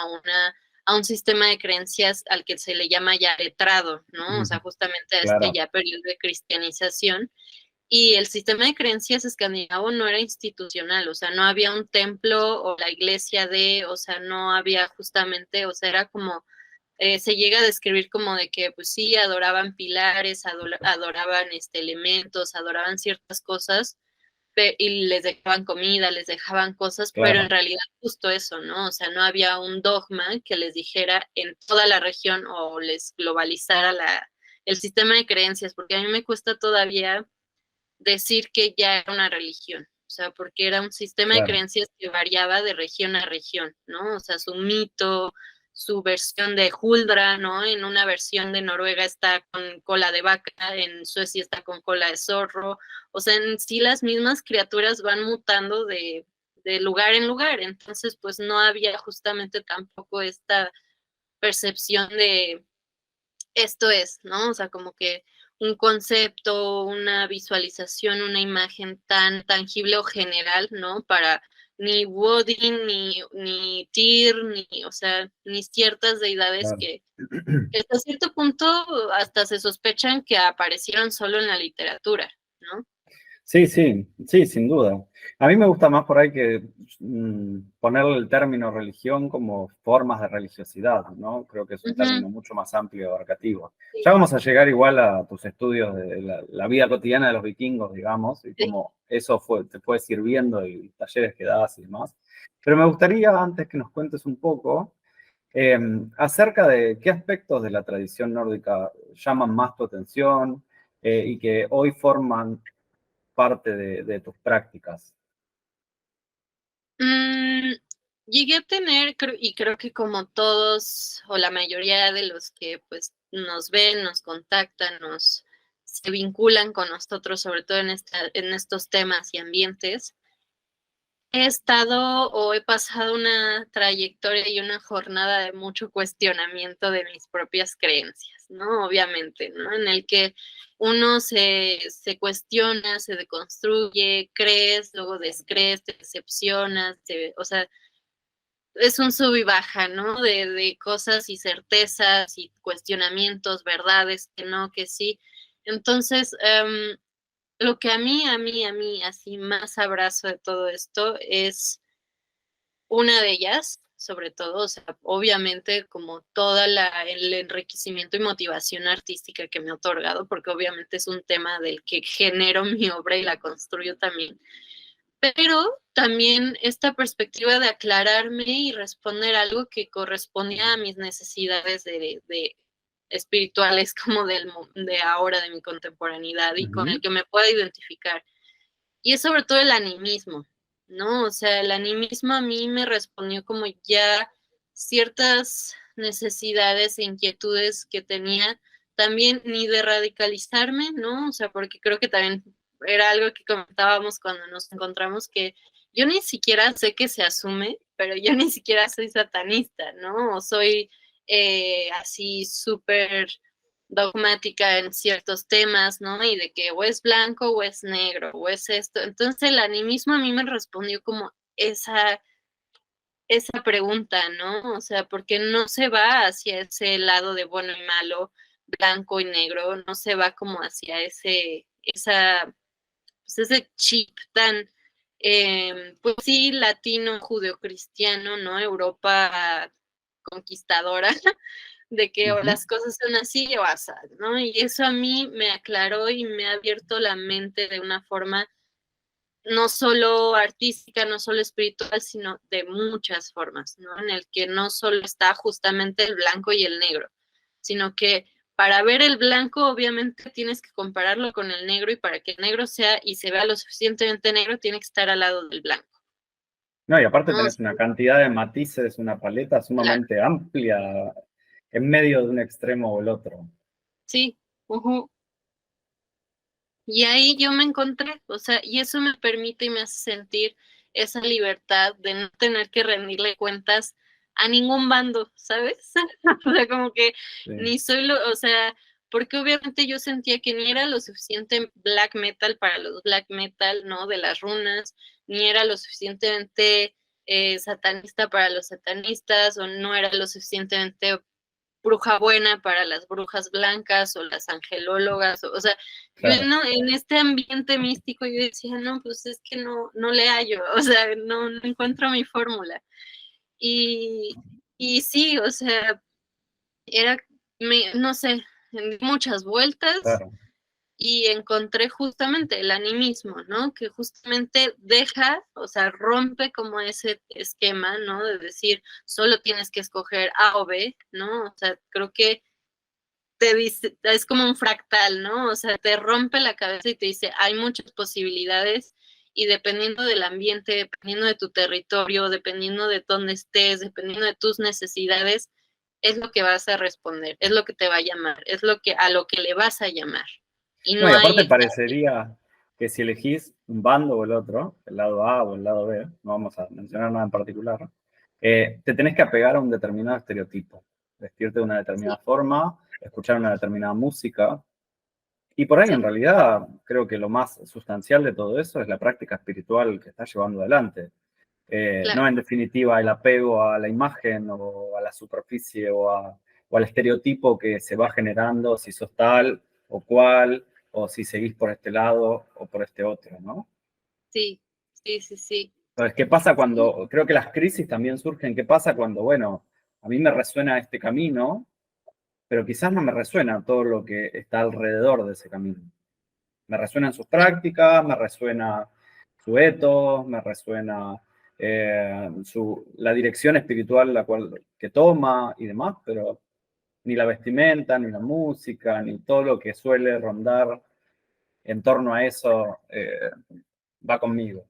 a un sistema de creencias al que se le llama ya letrado, ¿no? O sea, justamente a este Claro, ya periodo de cristianización. Y el sistema de creencias escandinavo no era institucional, o sea, no había un templo o la iglesia o sea, no había justamente, o sea, era como, se llega a describir como de que, pues sí, adoraban pilares, adoraban elementos, adoraban ciertas cosas, y les dejaban comida, les dejaban cosas, pero en claro, realidad justo eso, ¿no? O sea, no había un dogma que les dijera en toda la región o les globalizara el sistema de creencias, porque a mí me cuesta todavía decir que ya era una religión, o sea, porque era un sistema de claro. creencias que variaba de región a región, ¿no? O sea, su mito, su versión de Huldra, ¿no? En una versión de Noruega está con cola de vaca, en Suecia está con cola de zorro. O sea, en sí las mismas criaturas van mutando de lugar en lugar. Entonces, pues no había justamente tampoco esta percepción de esto es, ¿no? O sea, como que un concepto, una visualización, una imagen tan tangible o general, ¿no? Para ni Woden, ni Tyr, o sea, ni ciertas deidades Claro. que hasta cierto punto hasta se sospechan que aparecieron solo en la literatura, ¿no? Sí, sí, sí, sin duda. A mí me gusta más por ahí que ponerle el término religión como formas de religiosidad, ¿no? Creo que es un Ujú, término mucho más amplio y abarcativo. sí, Ya vamos a llegar igual a tus estudios de la vida cotidiana de los vikingos, digamos, y sí. cómo eso te fue sirviendo y talleres que das y demás. Pero me gustaría, antes que nos cuentes un poco, acerca de qué aspectos de la tradición nórdica llaman más tu atención y que hoy forman parte de tus prácticas. Mm, llegué a tener, y creo que como todos o la mayoría de los que pues nos ven, nos contactan, se vinculan con nosotros, sobre todo en estos temas y ambientes, he estado o he pasado una trayectoria y una jornada de mucho cuestionamiento de mis propias creencias, ¿no? Obviamente, ¿no? En el que uno se cuestiona, se deconstruye, crees, luego descrees, te decepcionas, o sea, es un sub y baja, ¿no? De cosas y certezas y cuestionamientos, verdades, que no, que sí. Entonces, lo que a mí, así más abrazo de todo esto es una de ellas, sobre todo, o sea, obviamente como todo el enriquecimiento y motivación artística que me ha otorgado, porque obviamente es un tema del que genero mi obra y la construyo también, pero también esta perspectiva de aclararme y responder algo que correspondía a mis necesidades de espirituales como de ahora, de mi contemporaneidad y con el Ujú. que me pueda identificar. Y es sobre todo el animismo, ¿no? O sea, el animismo a mí me respondió como ya ciertas necesidades e inquietudes que tenía, también ni de radicalizarme, ¿no? O sea, porque creo que también era algo que comentábamos cuando nos encontramos, que yo ni siquiera sé que se asume, pero yo ni siquiera soy satanista, ¿no? O soy así súper dogmática en ciertos temas, ¿no? Y de que o es blanco o es negro o es esto. Entonces el animismo a mí me respondió como esa pregunta, ¿no? O sea, porque no se va hacia ese lado de bueno y malo, blanco y negro, no se va como hacia ese chip tan, pues sí, latino, judeocristiano, ¿no? Europa conquistadora, de que o Ujú. las cosas son así o así, ¿no? Y eso a mí me aclaró y me ha abierto la mente de una forma no solo artística, no solo espiritual, sino de muchas formas, ¿no? En el que no solo está justamente el blanco y el negro, sino que para ver el blanco obviamente tienes que compararlo con el negro y para que el negro sea y se vea lo suficientemente negro tiene que estar al lado del blanco. No, y aparte ¿No? tenés una cantidad de matices, una paleta Claro, sumamente amplia en medio de un extremo o el otro. sí. Uh-huh. Y ahí yo me encontré, o sea, y eso me permite y me hace sentir esa libertad de no tener que rendirle cuentas a ningún bando, ¿sabes? O sea, como que Sí, ni soy o sea, porque obviamente yo sentía que ni era lo suficiente black metal para los black metal, ¿no? De las runas, ni era lo suficientemente satanista para los satanistas, o no era lo suficientemente bruja buena para las brujas blancas o las angelólogas, o sea, yo claro. no, en este ambiente místico yo decía, no, pues es que no le hallo, o sea, no encuentro mi fórmula. Y, y sí, o sea, era, no sé, muchas vueltas Claro. y encontré justamente el animismo, ¿no? Que justamente deja, o sea, rompe como ese esquema, ¿no? De decir, solo tienes que escoger A o B, ¿no? O sea, creo que te dice, es como un fractal, ¿no? O sea, te rompe la cabeza y te dice, hay muchas posibilidades y dependiendo del ambiente, dependiendo de tu territorio, dependiendo de dónde estés, dependiendo de tus necesidades, es lo que vas a responder, es lo que te va a llamar, es a lo que le vas a llamar. Y No, no y aparte hay... parecería que si elegís un bando o el otro, el lado A o el lado B, no vamos a mencionar nada en particular, te tenés que apegar a un determinado estereotipo, vestirte de una determinada Sí, forma, escuchar una determinada música, y por ahí en sí, realidad creo que lo más sustancial de todo eso es la práctica espiritual que estás llevando adelante. No claro, en definitiva el apego a la imagen o a la superficie o al estereotipo que se va generando si sos tal o cual, o si seguís por este lado o por este otro, ¿no? sí, sí, sí, sí. Entonces, ¿qué pasa Sí, cuando, creo que las crisis también surgen, qué pasa cuando, bueno, a mí me resuena este camino, pero quizás no me resuena todo lo que está alrededor de ese camino? Me resuenan sus sí, prácticas, me resuena su ethos, me resuena la dirección espiritual que toma y demás, pero ni la vestimenta, ni la música, ni todo lo que suele rondar en torno a eso va conmigo.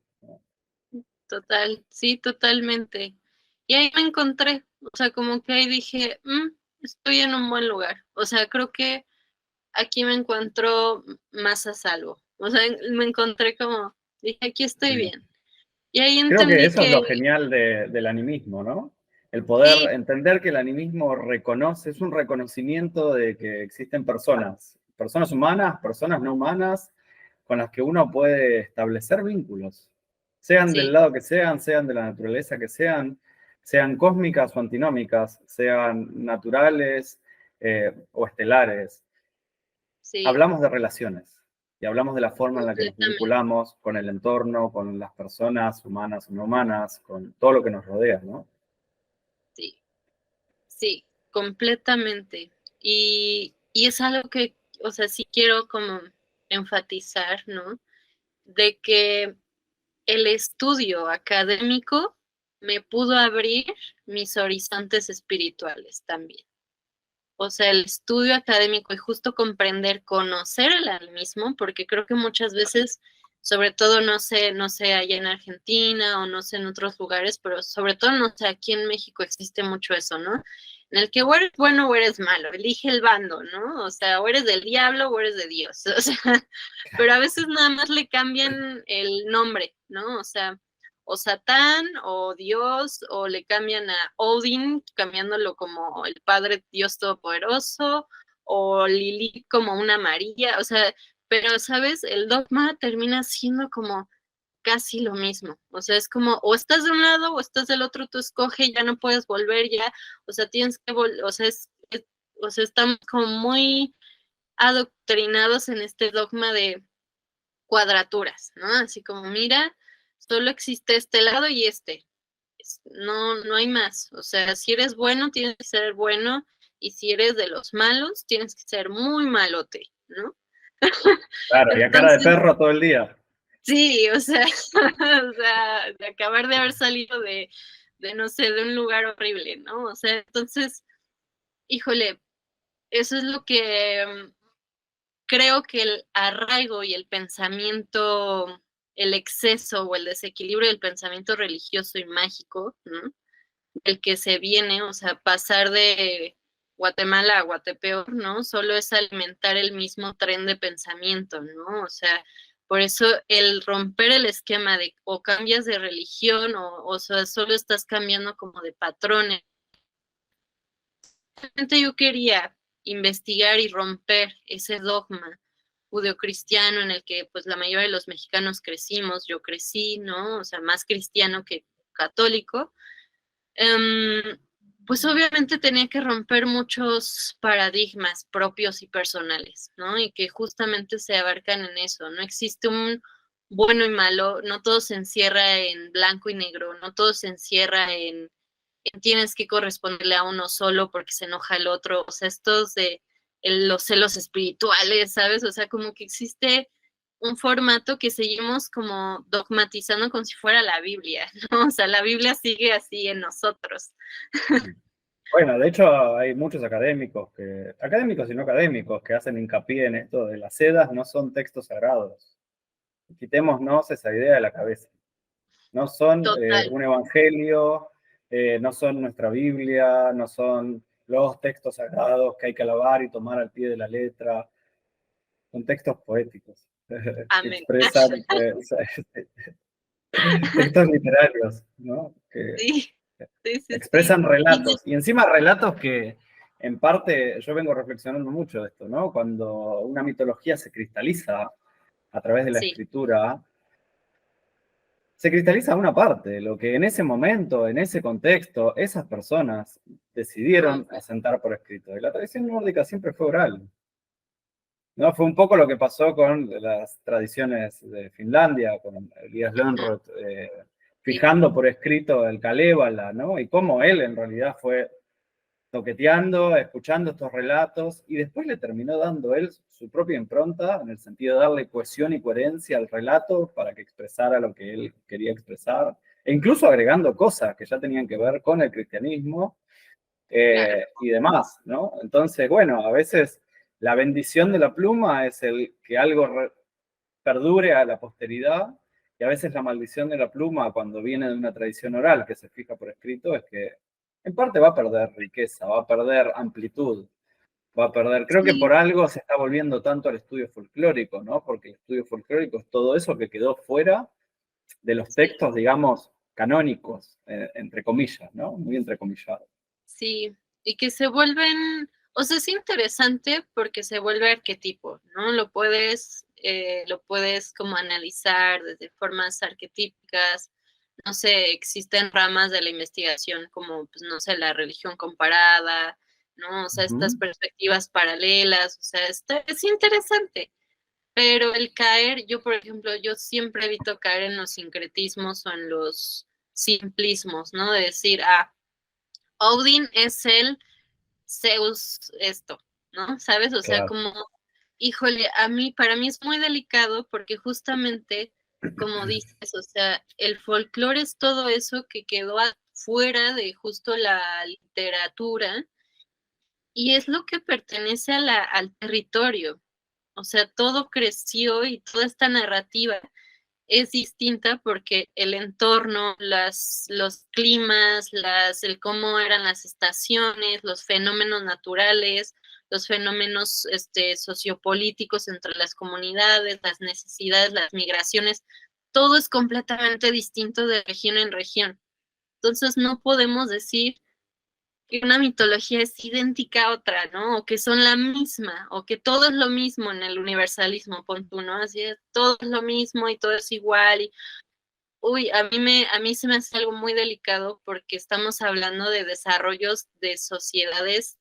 total, sí, totalmente. Y ahí me encontré, o sea, como que ahí dije, estoy en un buen lugar. O sea, creo que aquí me encuentro más a salvo. O sea, me encontré como, dije, aquí estoy Sí. bien. Y ahí Creo que entendí eso es que lo genial del animismo, ¿no? El poder sí, entender que el animismo reconoce, es un reconocimiento de que existen personas, personas humanas, personas no humanas, con las que uno puede establecer vínculos, sean del sí, lado que sean de la naturaleza que sean cósmicas o antinómicas, sean naturales o estelares. sí, Hablamos de relaciones y hablamos de la forma en la que nos completamente, vinculamos con el entorno, con las personas humanas o no humanas, con todo lo que nos rodea, ¿no? sí, sí, completamente. Y es algo que, o sea, sí quiero como enfatizar, ¿no? De que el estudio académico me pudo abrir mis horizontes espirituales también. O sea, el estudio académico y justo comprender, conocer el mismo, porque creo que muchas veces, sobre todo, no sé, allá en Argentina o no sé en otros lugares, pero sobre todo, no sé, aquí en México existe mucho eso, ¿no? En el que o eres bueno o eres malo, elige el bando, ¿no? O sea, o eres del diablo o eres de Dios, o sea, pero a veces nada más le cambian el nombre, ¿no? O sea, o Satán o Dios, o le cambian a Odin, cambiándolo como el Padre Dios Todopoderoso, o Lilith como una María, o sea, pero, ¿sabes? El dogma termina siendo como casi lo mismo, o sea, es como, o estás de un lado o estás del otro, tú escoge, ya no puedes volver, ya, o sea, tienes que o sea, o sea, estamos como muy adoctrinados en este dogma de cuadraturas, ¿no? Así como, mira, solo existe este lado y este. No, no hay más. O sea, si eres bueno, tienes que ser bueno. Y si eres de los malos, tienes que ser muy malote, ¿no? Claro, y a cara de Entonces, perro todo el día. sí, o sea, o sea, de acabar de haber salido de, no sé, de un lugar horrible, ¿no? O sea, entonces, híjole, eso es lo que creo que el arraigo y el pensamiento, el exceso o el desequilibrio del pensamiento religioso y mágico, ¿no? El que se viene, o sea, pasar de Guatemala a Guatepeor, ¿no? Solo es alimentar el mismo tren de pensamiento, ¿no? O sea, por eso el romper el esquema de o cambias de religión o sea, solo estás cambiando como de patrones. Yo quería investigar y romper ese dogma judeocristiano en el que pues la mayoría de los mexicanos crecimos, yo crecí, ¿no? O sea, más cristiano que católico. Pues obviamente tenía que romper muchos paradigmas propios y personales, ¿no? Y que justamente se abarcan en eso. No existe un bueno y malo, no todo se encierra en blanco y negro, no todo se encierra en tienes que corresponderle a uno solo porque se enoja el otro, o sea, estos de los celos espirituales, ¿sabes? O sea, como que existe un formato que seguimos como dogmatizando como si fuera la Biblia, ¿no? O sea, la Biblia sigue así en nosotros. Bueno, de hecho hay muchos académicos y no académicos, que hacen hincapié en esto de las sedas no son textos sagrados. Quitémonos esa idea de la cabeza. No son Total, un evangelio, no son nuestra Biblia, no son los textos sagrados que hay que alabar y tomar al pie de la letra. Son textos poéticos que Amén. expresan textos literarios, ¿no? Que Sí, sí, sí, sí. expresan relatos. Y encima relatos que, en parte, yo vengo reflexionando mucho de esto, ¿no? Cuando una mitología se cristaliza a través de la Sí, escritura, se cristaliza una parte, lo que en ese momento, en ese contexto, esas personas decidieron asentar por escrito. Y la tradición nórdica siempre fue oral. ¿No? Fue un poco lo que pasó con las tradiciones de Finlandia, con Elias Lönnrot, sí, fijando por escrito el Kalevala, ¿no? Y cómo él en realidad fue toqueteando, escuchando estos relatos, y después le terminó dando él su propia impronta, en el sentido de darle cohesión y coherencia al relato para que expresara lo que él quería expresar, e incluso agregando cosas que ya tenían que ver con el cristianismo claro. y demás, ¿no? Entonces, bueno, a veces la bendición de la pluma es el que algo perdure a la posteridad, y a veces la maldición de la pluma, cuando viene de una tradición oral que se fija por escrito, es que en parte va a perder riqueza, va a perder amplitud, va a perder. Creo que Sí, por algo se está volviendo tanto al estudio folclórico, ¿no? Porque el estudio folclórico es todo eso que quedó fuera de los sí, textos, digamos, canónicos, entre comillas, ¿no? Muy entrecomillado. sí. Y que se vuelven, o sea, es interesante porque se vuelve arquetipo, ¿no? Lo puedes como analizar desde formas arquetípicas. No sé, existen ramas de la investigación como, pues, no sé, la religión comparada, ¿no? O sea, estas Ujú. perspectivas paralelas, o sea, es interesante. Pero el caer, yo por ejemplo, yo siempre evito caer en los sincretismos o en los simplismos, ¿no? De decir, Odin es el Zeus esto, ¿no? ¿Sabes? O sea, Claro. como, híjole, para mí es muy delicado porque justamente, como dices, o sea, el folclore es todo eso que quedó fuera de justo la literatura y es lo que pertenece al territorio. O sea, todo creció y toda esta narrativa es distinta porque el entorno, los climas, el cómo eran las estaciones, los fenómenos naturales, los fenómenos sociopolíticos entre las comunidades, las necesidades, las migraciones, todo es completamente distinto de región en región. Entonces no podemos decir que una mitología es idéntica a otra, ¿no? O que son la misma, o que todo es lo mismo en el universalismo, pon tú, ¿no? Así es, todo es lo mismo y todo es igual. Uy, a mí se me hace algo muy delicado porque estamos hablando de desarrollos de sociedades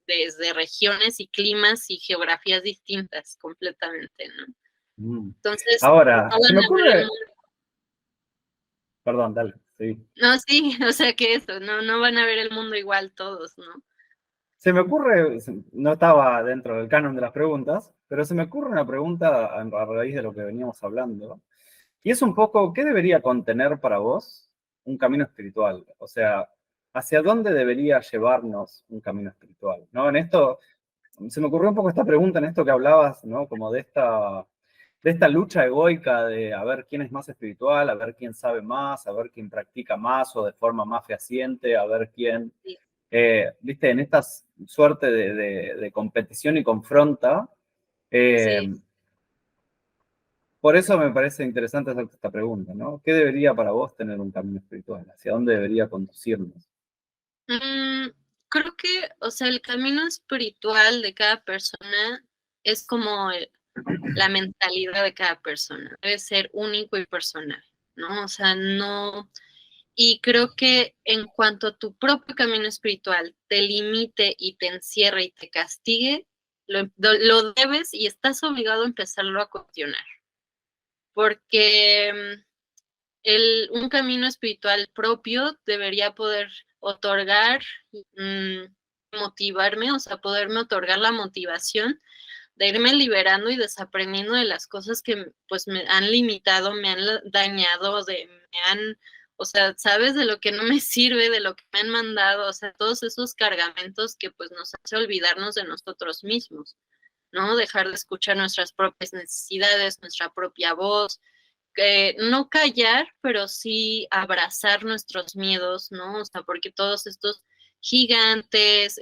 desde regiones y climas y geografías distintas completamente, ¿no? Mm. Entonces, no Ahora, se van me a ver el ocurre, mundo. perdón, dale, sí. No, sí, o sea que eso, no van a ver el mundo igual todos, ¿no? Se me ocurre, no estaba dentro del canon de las preguntas, pero se me ocurre una pregunta a raíz de lo que veníamos hablando. Y es un poco, ¿qué debería contener para vos un camino espiritual? O sea, ¿hacia dónde debería llevarnos un camino espiritual? ¿No? En esto, se me ocurrió un poco esta pregunta en esto que hablabas, ¿no? Como de esta lucha egoica de a ver quién es más espiritual, a ver quién sabe más, a ver quién practica más o de forma más fehaciente, a ver quién, Sí, viste, en esta suerte de competición y confronta. eh, sí. por eso me parece interesante hacerte esta pregunta, ¿no? ¿Qué debería para vos tener un camino espiritual? ¿Hacia dónde debería conducirnos? Mm, creo que, o sea, el camino espiritual de cada persona es como la mentalidad de cada persona. Debe ser único y personal, ¿no? O sea, no. Y creo que en cuanto tu propio camino espiritual te limite y te encierre y te castigue, lo debes y estás obligado a empezarlo a cuestionar. Porque un camino espiritual propio debería poder otorgar, mmm, motivarme, o sea, poderme otorgar la motivación de irme liberando y desaprendiendo de las cosas que pues me han limitado, me han dañado, o sea, sabes de lo que no me sirve, de lo que me han mandado, o sea, todos esos cargamentos que pues nos hace olvidarnos de nosotros mismos, ¿no? Dejar de escuchar nuestras propias necesidades, nuestra propia voz, no callar, pero sí abrazar nuestros miedos, ¿no? O sea, porque todos estos gigantes,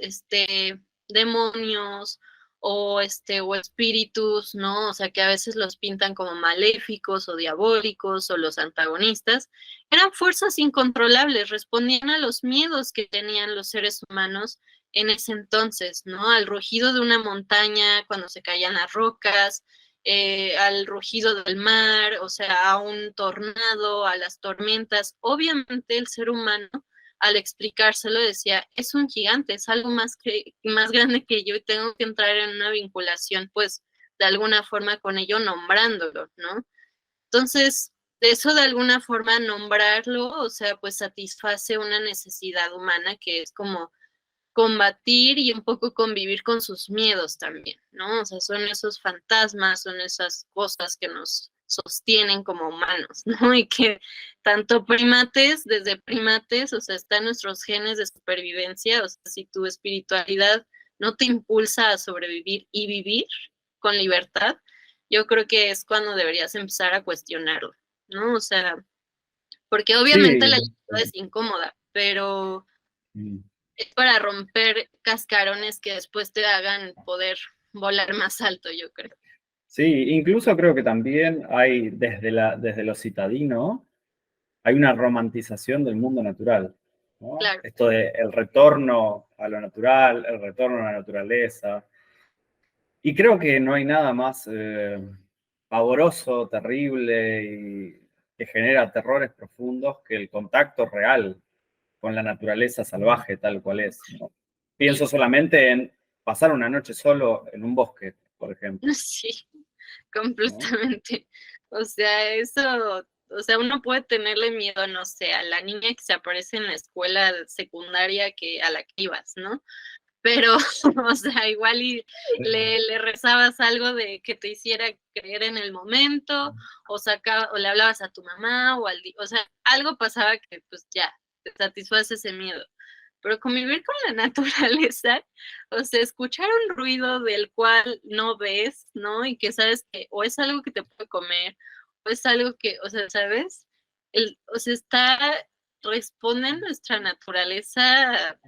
demonios o espíritus, ¿no? O sea, que a veces los pintan como maléficos o diabólicos o los antagonistas, eran fuerzas incontrolables, respondían a los miedos que tenían los seres humanos en ese entonces, ¿no? Al rugido de una montaña cuando se caían las rocas, al rugido del mar, o sea, a un tornado, a las tormentas. Obviamente el ser humano, al explicárselo, decía, es un gigante, es algo más grande que yo y tengo que entrar en una vinculación, pues, de alguna forma con ello, nombrándolo, ¿no? Entonces, eso de alguna forma nombrarlo, o sea, pues satisface una necesidad humana que es como combatir y un poco convivir con sus miedos también, ¿no? O sea, son esos fantasmas, son esas cosas que nos sostienen como humanos, ¿no? Y que tanto primates, desde primates, o sea, están nuestros genes de supervivencia, o sea, si tu espiritualidad no te impulsa a sobrevivir y vivir con libertad, yo creo que es cuando deberías empezar a cuestionarlo, ¿no? O sea, porque obviamente Sí, la libertad es incómoda, pero mm, es para romper cascarones que después te hagan poder volar más alto, yo creo. sí, incluso creo que también hay desde lo citadino, hay una romantización del mundo natural, ¿no? Claro, Esto de el retorno a lo natural, el retorno a la naturaleza. Y creo que no hay nada más pavoroso, terrible y que genera terrores profundos que el contacto real con la naturaleza salvaje tal cual es, ¿no? sí, Pienso solamente en pasar una noche solo en un bosque, por ejemplo, sí, ¿no? completamente. O sea, eso, o sea, uno puede tenerle miedo, no sé, a la niña que se aparece en la escuela secundaria a la que ibas, ¿no? Pero, o sea, igual y le rezabas algo de que te hiciera creer en el momento, o le hablabas a tu mamá, o sea, algo pasaba que pues ya, te satisface ese miedo. Pero convivir con la naturaleza, o sea, escuchar un ruido del cual no ves, ¿no? Y que sabes que o es algo que te puede comer, o es algo que, o sea, ¿sabes? O sea, responde a nuestra naturaleza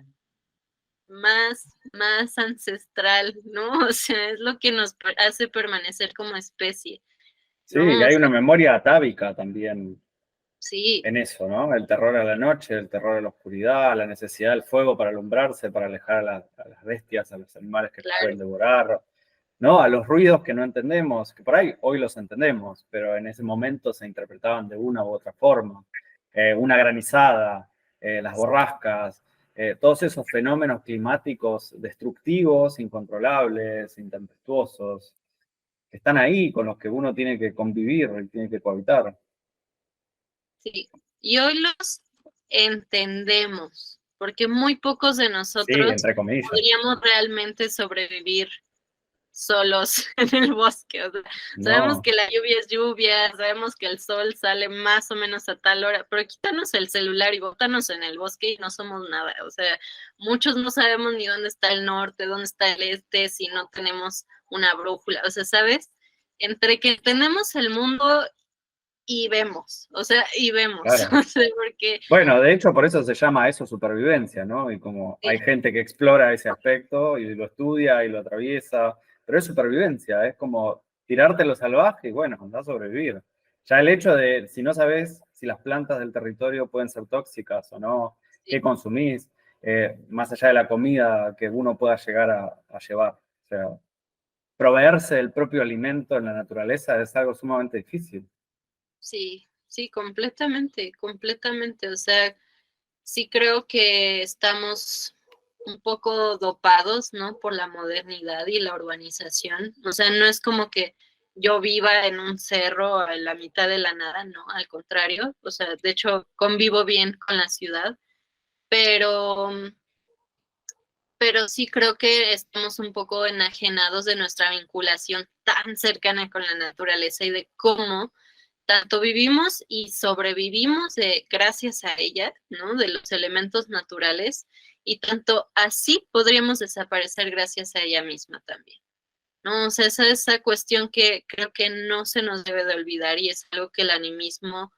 más ancestral, ¿no? O sea, es lo que nos hace permanecer como especie, Sí, y ¿no? O hay una sea, memoria atávica también sí, en eso, ¿no? El terror a la noche, el terror a la oscuridad, la necesidad del fuego para alumbrarse, para alejar a las bestias, a los animales que te claro, pueden devorar, ¿no? A los ruidos que no entendemos, que por ahí hoy los entendemos, pero en ese momento se interpretaban de una u otra forma. Una granizada, las borrascas, todos esos fenómenos climáticos destructivos, incontrolables, intempestuosos, que están ahí, con los que uno tiene que convivir y tiene que cohabitar. sí. Y hoy los entendemos, porque muy pocos de Sí, nosotros entre comillas. podríamos realmente sobrevivir solos en el bosque. O sea, sabemos No, que la lluvia es lluvia, sabemos que el sol sale más o menos a tal hora, pero quítanos el celular y bótanos en el bosque y no somos nada. O sea, muchos no sabemos ni dónde está el norte, dónde está el este, si no tenemos una brújula. O sea, ¿sabes? Entre que tenemos el mundo y vemos, o sea, y vemos, claro. o sea, porque Bueno, de hecho, por eso se llama eso supervivencia, ¿no? Y como hay sí, gente que explora ese aspecto y lo estudia y lo atraviesa, pero es supervivencia, es como tirarte a lo salvaje y bueno, andar a sobrevivir. Ya el hecho de, si no sabes si las plantas del territorio pueden ser tóxicas o no, qué sí, consumís, más allá de la comida que uno pueda llegar a llevar. O sea, proveerse del propio alimento en la naturaleza es algo sumamente difícil. sí, sí, completamente, completamente, o sea, sí creo que estamos un poco dopados, ¿no? Por la modernidad y la urbanización. O sea, no es como que yo viva en un cerro en la mitad de la nada, no, al contrario. O sea, de hecho, convivo bien con la ciudad, pero, pero sí creo que estamos un poco enajenados de nuestra vinculación tan cercana con la naturaleza y de cómo tanto vivimos y sobrevivimos gracias a ella, ¿no? De los elementos naturales, y tanto así podríamos desaparecer gracias a ella misma también, ¿no? O sea, esa cuestión que creo que no se nos debe de olvidar y es algo que el animismo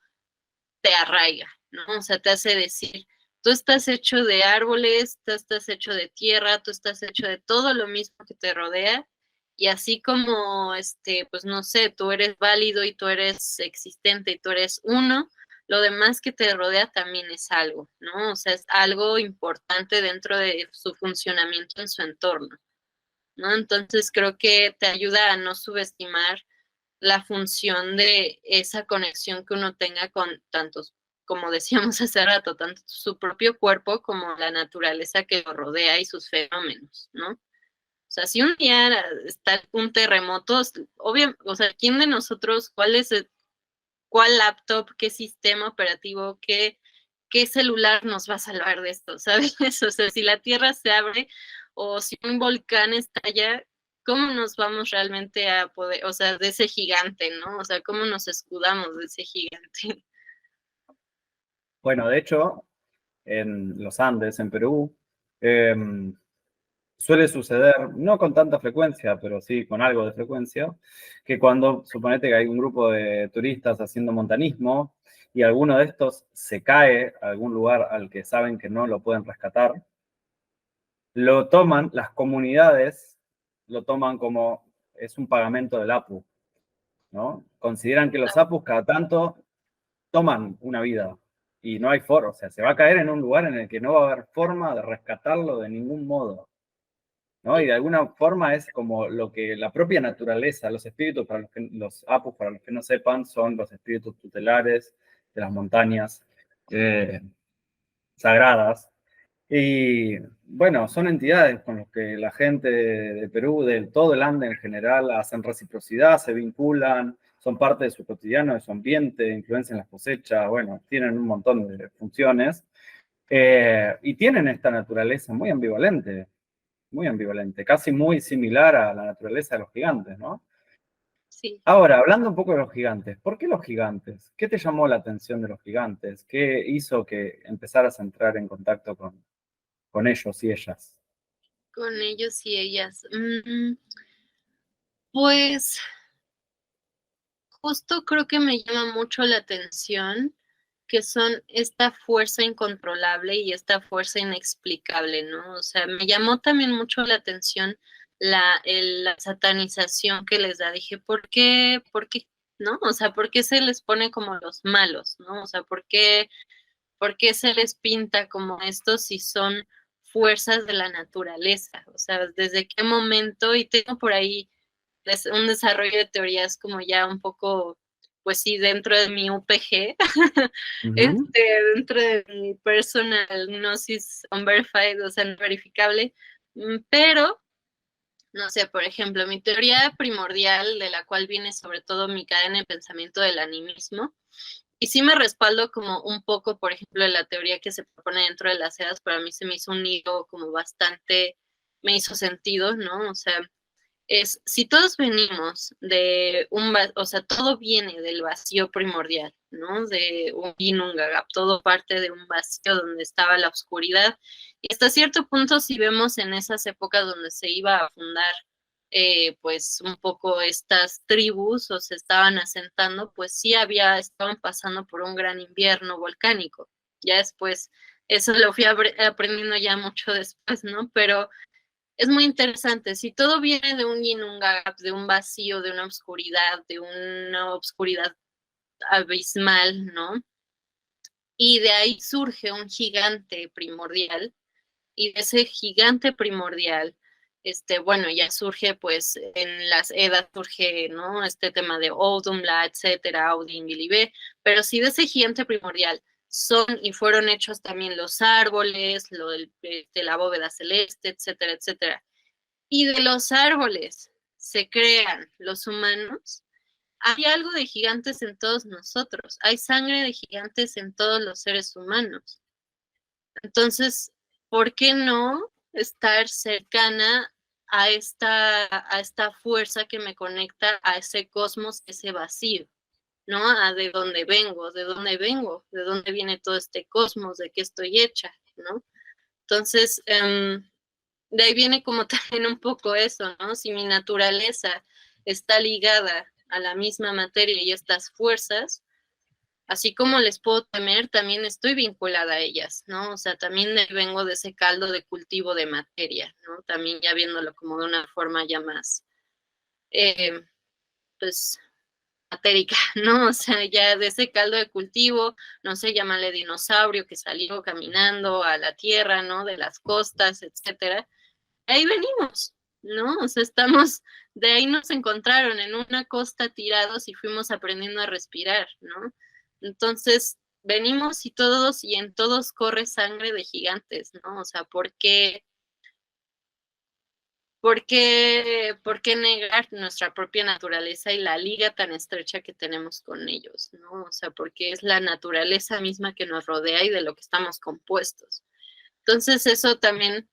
te arraiga, ¿no? O sea, te hace decir, tú estás hecho de árboles, tú estás hecho de tierra, tú estás hecho de todo lo mismo que te rodea, y así como, pues no sé, tú eres válido y tú eres existente y tú eres uno, lo demás que te rodea también es algo, ¿no? O sea, es algo importante dentro de su funcionamiento en su entorno, ¿no? Entonces creo que te ayuda a no subestimar la función de esa conexión que uno tenga con tantos, como decíamos hace rato, tanto su propio cuerpo como la naturaleza que lo rodea y sus fenómenos, ¿no? O sea, si un día está un terremoto, obvio, o sea, ¿quién de nosotros, cuál laptop, qué sistema operativo, qué celular nos va a salvar de esto, ¿sabes? O sea, si la Tierra se abre o si un volcán estalla, ¿cómo nos vamos realmente a poder, o sea, de ese gigante, ¿no? O sea, ¿cómo nos escudamos de ese gigante? Bueno, de hecho, en los Andes, en Perú, eh, suele suceder, no con tanta frecuencia, pero sí con algo de frecuencia, que cuando suponete que hay un grupo de turistas haciendo montañismo y alguno de estos se cae a algún lugar al que saben que no lo pueden rescatar, lo toman, las comunidades lo toman como es un pagamento del APU, ¿no? Consideran que los APUs cada tanto toman una vida y no hay forma, o sea, se va a caer en un lugar en el que no va a haber forma de rescatarlo de ningún modo, ¿no? Y de alguna forma es como lo que la propia naturaleza, los espíritus, los apus, para los que no sepan, son los espíritus tutelares de las montañas eh, sagradas. Y bueno, son entidades con las que la gente de Perú, de todo el Ande en general, hacen reciprocidad, se vinculan, son parte de su cotidiano, de su ambiente, influencian las cosechas, bueno, tienen un montón de funciones. Y tienen esta naturaleza muy ambivalente, casi muy similar a la naturaleza de los gigantes, ¿no? Sí. Ahora, hablando un poco de los gigantes, ¿por qué los gigantes? ¿Qué te llamó la atención de los gigantes? ¿Qué hizo que empezaras a entrar en contacto con ellos y ellas? Con ellos y ellas. Pues justo creo que me llama mucho la atención que son esta fuerza incontrolable y esta fuerza inexplicable, ¿no? O sea, me llamó también mucho la atención la satanización que les da. Dije, ¿por qué, no? O sea, ¿por qué se les pone como los malos, no? O sea, por qué se les pinta como estos si son fuerzas de la naturaleza? O sea, ¿desde qué momento? Y tengo por ahí un desarrollo de teorías como ya un poco, pues sí, dentro de mi UPG, Ujú. dentro de mi personal gnosis unverified, o sea, no verificable, pero, no sé, por ejemplo, mi teoría primordial, de la cual viene sobre todo mi cadena de pensamiento del animismo, y sí me respaldo como un poco, por ejemplo, de la teoría que se propone dentro de las eras, para mí se me hizo un hilo como bastante, me hizo sentido, ¿no? O sea, es, si todos venimos de o sea, todo viene del vacío primordial, ¿no? De un yin, un gagap, todo parte de un vacío donde estaba la oscuridad. Y hasta cierto punto, si vemos en esas épocas donde se iba a fundar, pues un poco estas tribus o se estaban asentando, pues sí estaban pasando por un gran invierno volcánico. Ya después, eso lo fui aprendiendo ya mucho después, ¿no? Pero es muy interesante. Si todo viene de un yin, un gap, de un vacío, de una obscuridad abismal, ¿no? Y de ahí surge un gigante primordial, y de ese gigante primordial, bueno, ya surge, pues, en las Edas surge, ¿no? Este tema de Odumla, etcétera, Audin, Bilibé, pero si de ese gigante primordial son y fueron hechos también los árboles, la bóveda celeste, etcétera, etcétera, y de los árboles se crean los humanos, hay algo de gigantes en todos nosotros, hay sangre de gigantes en todos los seres humanos. Entonces, ¿por qué no estar cercana a esta fuerza que me conecta a ese cosmos, ese vacío, ¿no? A de dónde vengo, de dónde viene todo este cosmos, de qué estoy hecha, ¿no? Entonces, de ahí viene como también un poco eso, ¿no? Si mi naturaleza está ligada a la misma materia y estas fuerzas, así como les puedo temer, también estoy vinculada a ellas, ¿no? O sea, también vengo de ese caldo de cultivo de materia, ¿no? También ya viéndolo como de una forma ya más, eh, pues, matérica, ¿no? O sea, ya de ese caldo de cultivo, no sé, llámale dinosaurio que salió caminando a la tierra, ¿no? De las costas, etcétera. Ahí venimos, ¿no? O sea, de ahí nos encontraron en una costa tirados y fuimos aprendiendo a respirar, ¿no? Entonces, venimos y en todos corre sangre de gigantes, ¿no? O sea, por qué negar nuestra propia naturaleza y la liga tan estrecha que tenemos con ellos, ¿no? O sea, porque es la naturaleza misma que nos rodea y de lo que estamos compuestos. Entonces, eso también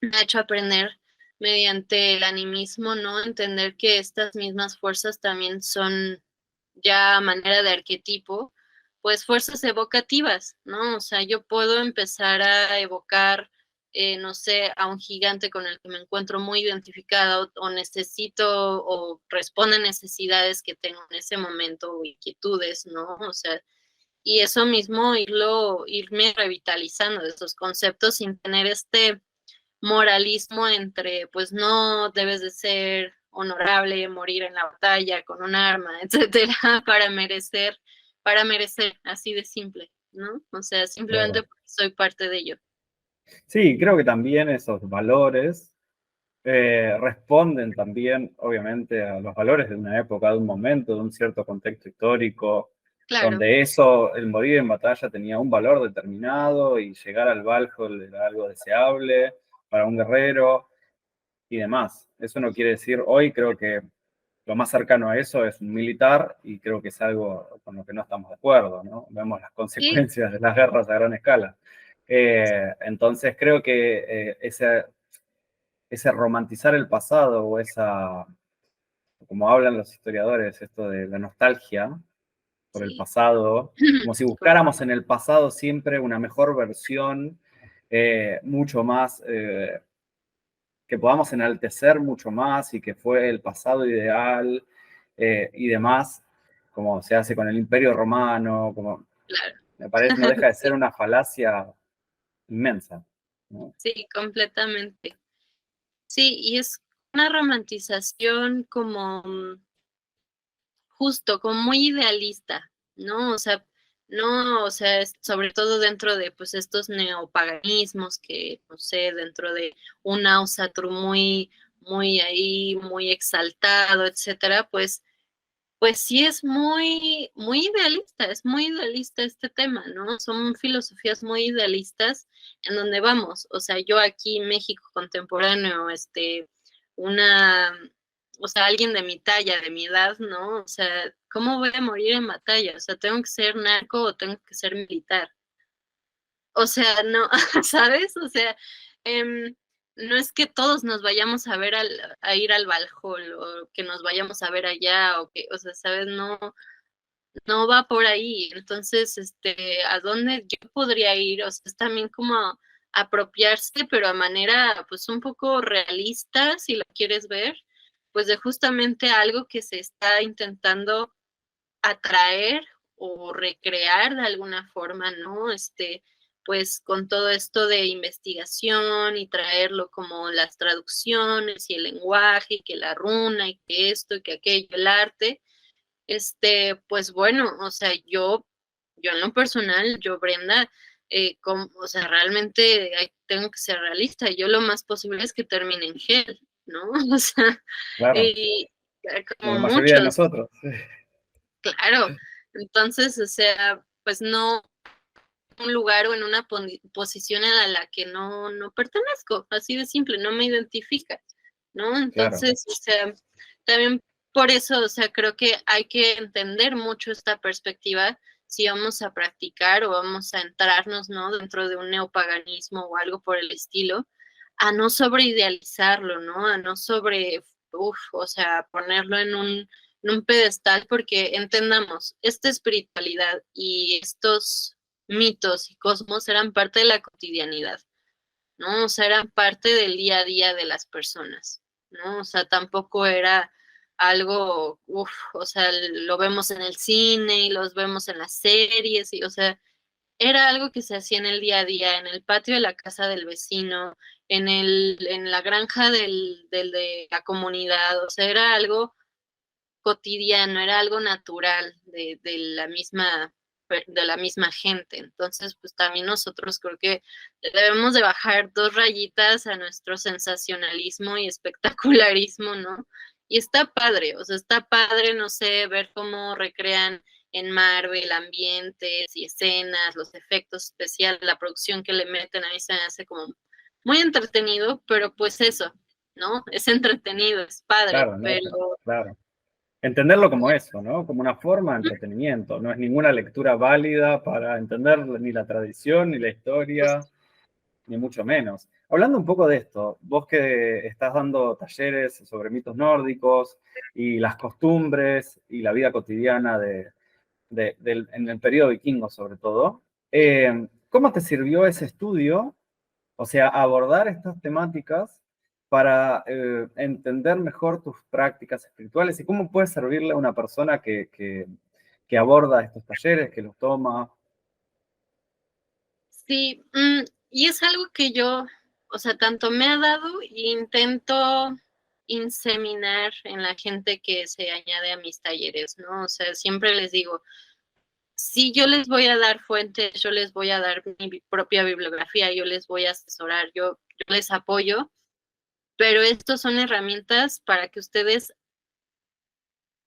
me ha hecho aprender mediante el animismo, ¿no? Entender que estas mismas fuerzas también son ya a manera de arquetipo, pues fuerzas evocativas, ¿no? O sea, yo puedo empezar a evocar, no sé, a un gigante con el que me encuentro muy identificada o necesito o responde a necesidades que tengo en ese momento o inquietudes, ¿no? O sea, y eso mismo irme revitalizando de esos conceptos sin tener este moralismo entre, pues no debes de ser honorable, morir en la batalla con un arma, etcétera, para merecer, así de simple, ¿no? O sea, simplemente Claro. porque soy parte de ello. Sí, creo que también esos valores responden también, obviamente, a los valores de una época, de un momento, de un cierto contexto histórico, Claro, donde eso, el morir en batalla tenía un valor determinado y llegar al Valhall era algo deseable para un guerrero y demás. Eso no quiere decir, hoy creo que lo más cercano a eso es un militar y creo que es algo con lo que no estamos de acuerdo, ¿no? Vemos las sí, consecuencias de las guerras a gran escala. Entonces creo que ese romantizar el pasado o esa, como hablan los historiadores, esto de la nostalgia por el sí, pasado, como si buscáramos en el pasado siempre una mejor versión, mucho más, que podamos enaltecer mucho más y que fue el pasado ideal y demás, como se hace con el Imperio Romano, como claro, me parece, no deja de ser sí, una falacia inmensa, ¿no? sí, completamente. Sí, y es una romantización como justo, como muy idealista, ¿no? O sea, no, o sea, sobre todo dentro de pues estos neopaganismos que, no sé, dentro de un Ausatru muy ahí, muy exaltado, etcétera, pues sí es es muy idealista este tema, ¿no? Son filosofías muy idealistas en donde vamos, o sea, yo aquí, México contemporáneo, una, o sea, alguien de mi talla, de mi edad, ¿no? O sea, ¿cómo voy a morir en batalla? O sea, ¿tengo que ser narco o tengo que ser militar? O sea, no, ¿sabes? O sea, no es que todos nos vayamos a ver a ir al Valhall o que nos vayamos a ver allá o que, o sea, ¿sabes? No, no va por ahí. Entonces, ¿a dónde yo podría ir? O sea, es también como apropiarse, pero a manera, pues, un poco realista, si lo quieres ver, pues, de justamente algo que se está intentando atraer o recrear de alguna forma, ¿no? Pues con todo esto de investigación y traerlo como las traducciones y el lenguaje y que la runa y que esto y que aquello, el arte, pues bueno, o sea, yo en lo personal, yo Brenda, o sea, realmente tengo que ser realista, yo lo más posible es que termine en gel, ¿no? O sea, Claro, y como como la mayoría de muchos, nosotros. claro, entonces, o sea, pues no un lugar o en una posición a la que no pertenezco, así de simple, no me identifica, ¿no? Claro, Entonces, o sea, también por eso, o sea, creo que hay que entender mucho esta perspectiva si vamos a practicar o vamos a entrarnos, ¿no? Dentro de un neopaganismo o algo por el estilo, a no sobreidealizarlo, ¿no? A no o sea, ponerlo en un pedestal, porque entendamos, esta espiritualidad y estos mitos y cosmos eran parte de la cotidianidad, ¿no? O sea, eran parte del día a día de las personas, ¿no? O sea, tampoco era algo, o sea, lo vemos en el cine y los vemos en las series, y, o sea, era algo que se hacía en el día a día, en el patio de la casa del vecino, en la granja de la comunidad, o sea, era algo cotidiano, era algo natural de la misma gente. Entonces, pues también nosotros creo que debemos de bajar 2 rayitas a nuestro sensacionalismo y espectacularismo, ¿no? Y está padre, o sea, está padre, no sé, ver cómo recrean en Marvel ambientes y escenas, los efectos especiales, la producción que le meten, a mí se me hace como muy entretenido, pero pues eso, ¿no? Es entretenido, es padre, Claro, ¿no? pero Claro. Entenderlo como eso, ¿no? Como una forma de entretenimiento. No es ninguna lectura válida para entender ni la tradición, ni la pues, historia, ni mucho menos. Hablando un poco de esto, vos que estás dando talleres sobre mitos nórdicos y las costumbres y la vida cotidiana en el periodo vikingo sobre todo, ¿cómo te sirvió ese estudio? O sea, abordar estas temáticas para entender mejor tus prácticas espirituales y cómo puede servirle a una persona que aborda estos talleres, que los toma. sí, y es algo que yo, o sea, tanto me ha dado e intento inseminar en la gente que se añade a mis talleres, ¿no? O sea, siempre les digo, si yo les voy a dar fuentes, yo les voy a dar mi propia bibliografía, yo les voy a asesorar, yo les apoyo, pero estos son herramientas para que ustedes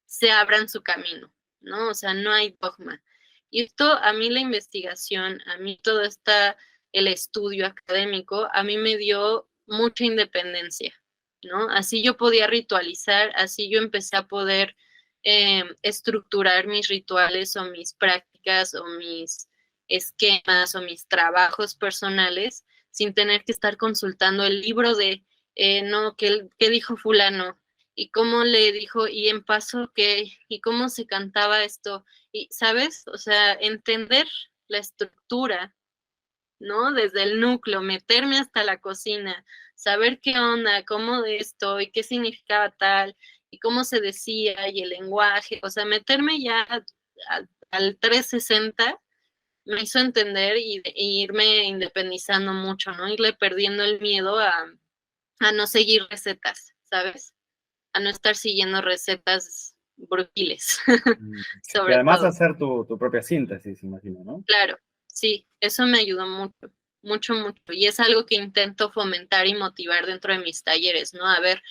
se abran su camino, ¿no? O sea, no hay dogma. Y esto, a mí la investigación, a mí todo el estudio académico, a mí me dio mucha independencia, ¿no? Así yo podía ritualizar, así yo empecé a poder estructurar mis rituales o mis prácticas o mis esquemas o mis trabajos personales sin tener que estar consultando el libro de, no, ¿qué dijo fulano? Y cómo le dijo, y en paso qué, y cómo se cantaba esto, y, ¿sabes? O sea, entender la estructura, ¿no? Desde el núcleo, meterme hasta la cocina, saber qué onda, cómo de esto, y qué significaba tal, y cómo se decía, y el lenguaje, o sea, meterme ya al 360 me hizo entender y irme independizando mucho, ¿no? Irle perdiendo el miedo a no seguir recetas, ¿sabes? A no estar siguiendo recetas brutiles, Y sobre además todo. hacer tu propia síntesis, imagino, ¿no? Claro, sí, eso me ayudó mucho, mucho, mucho. Y es algo que intento fomentar y motivar dentro de mis talleres, ¿no? A ver,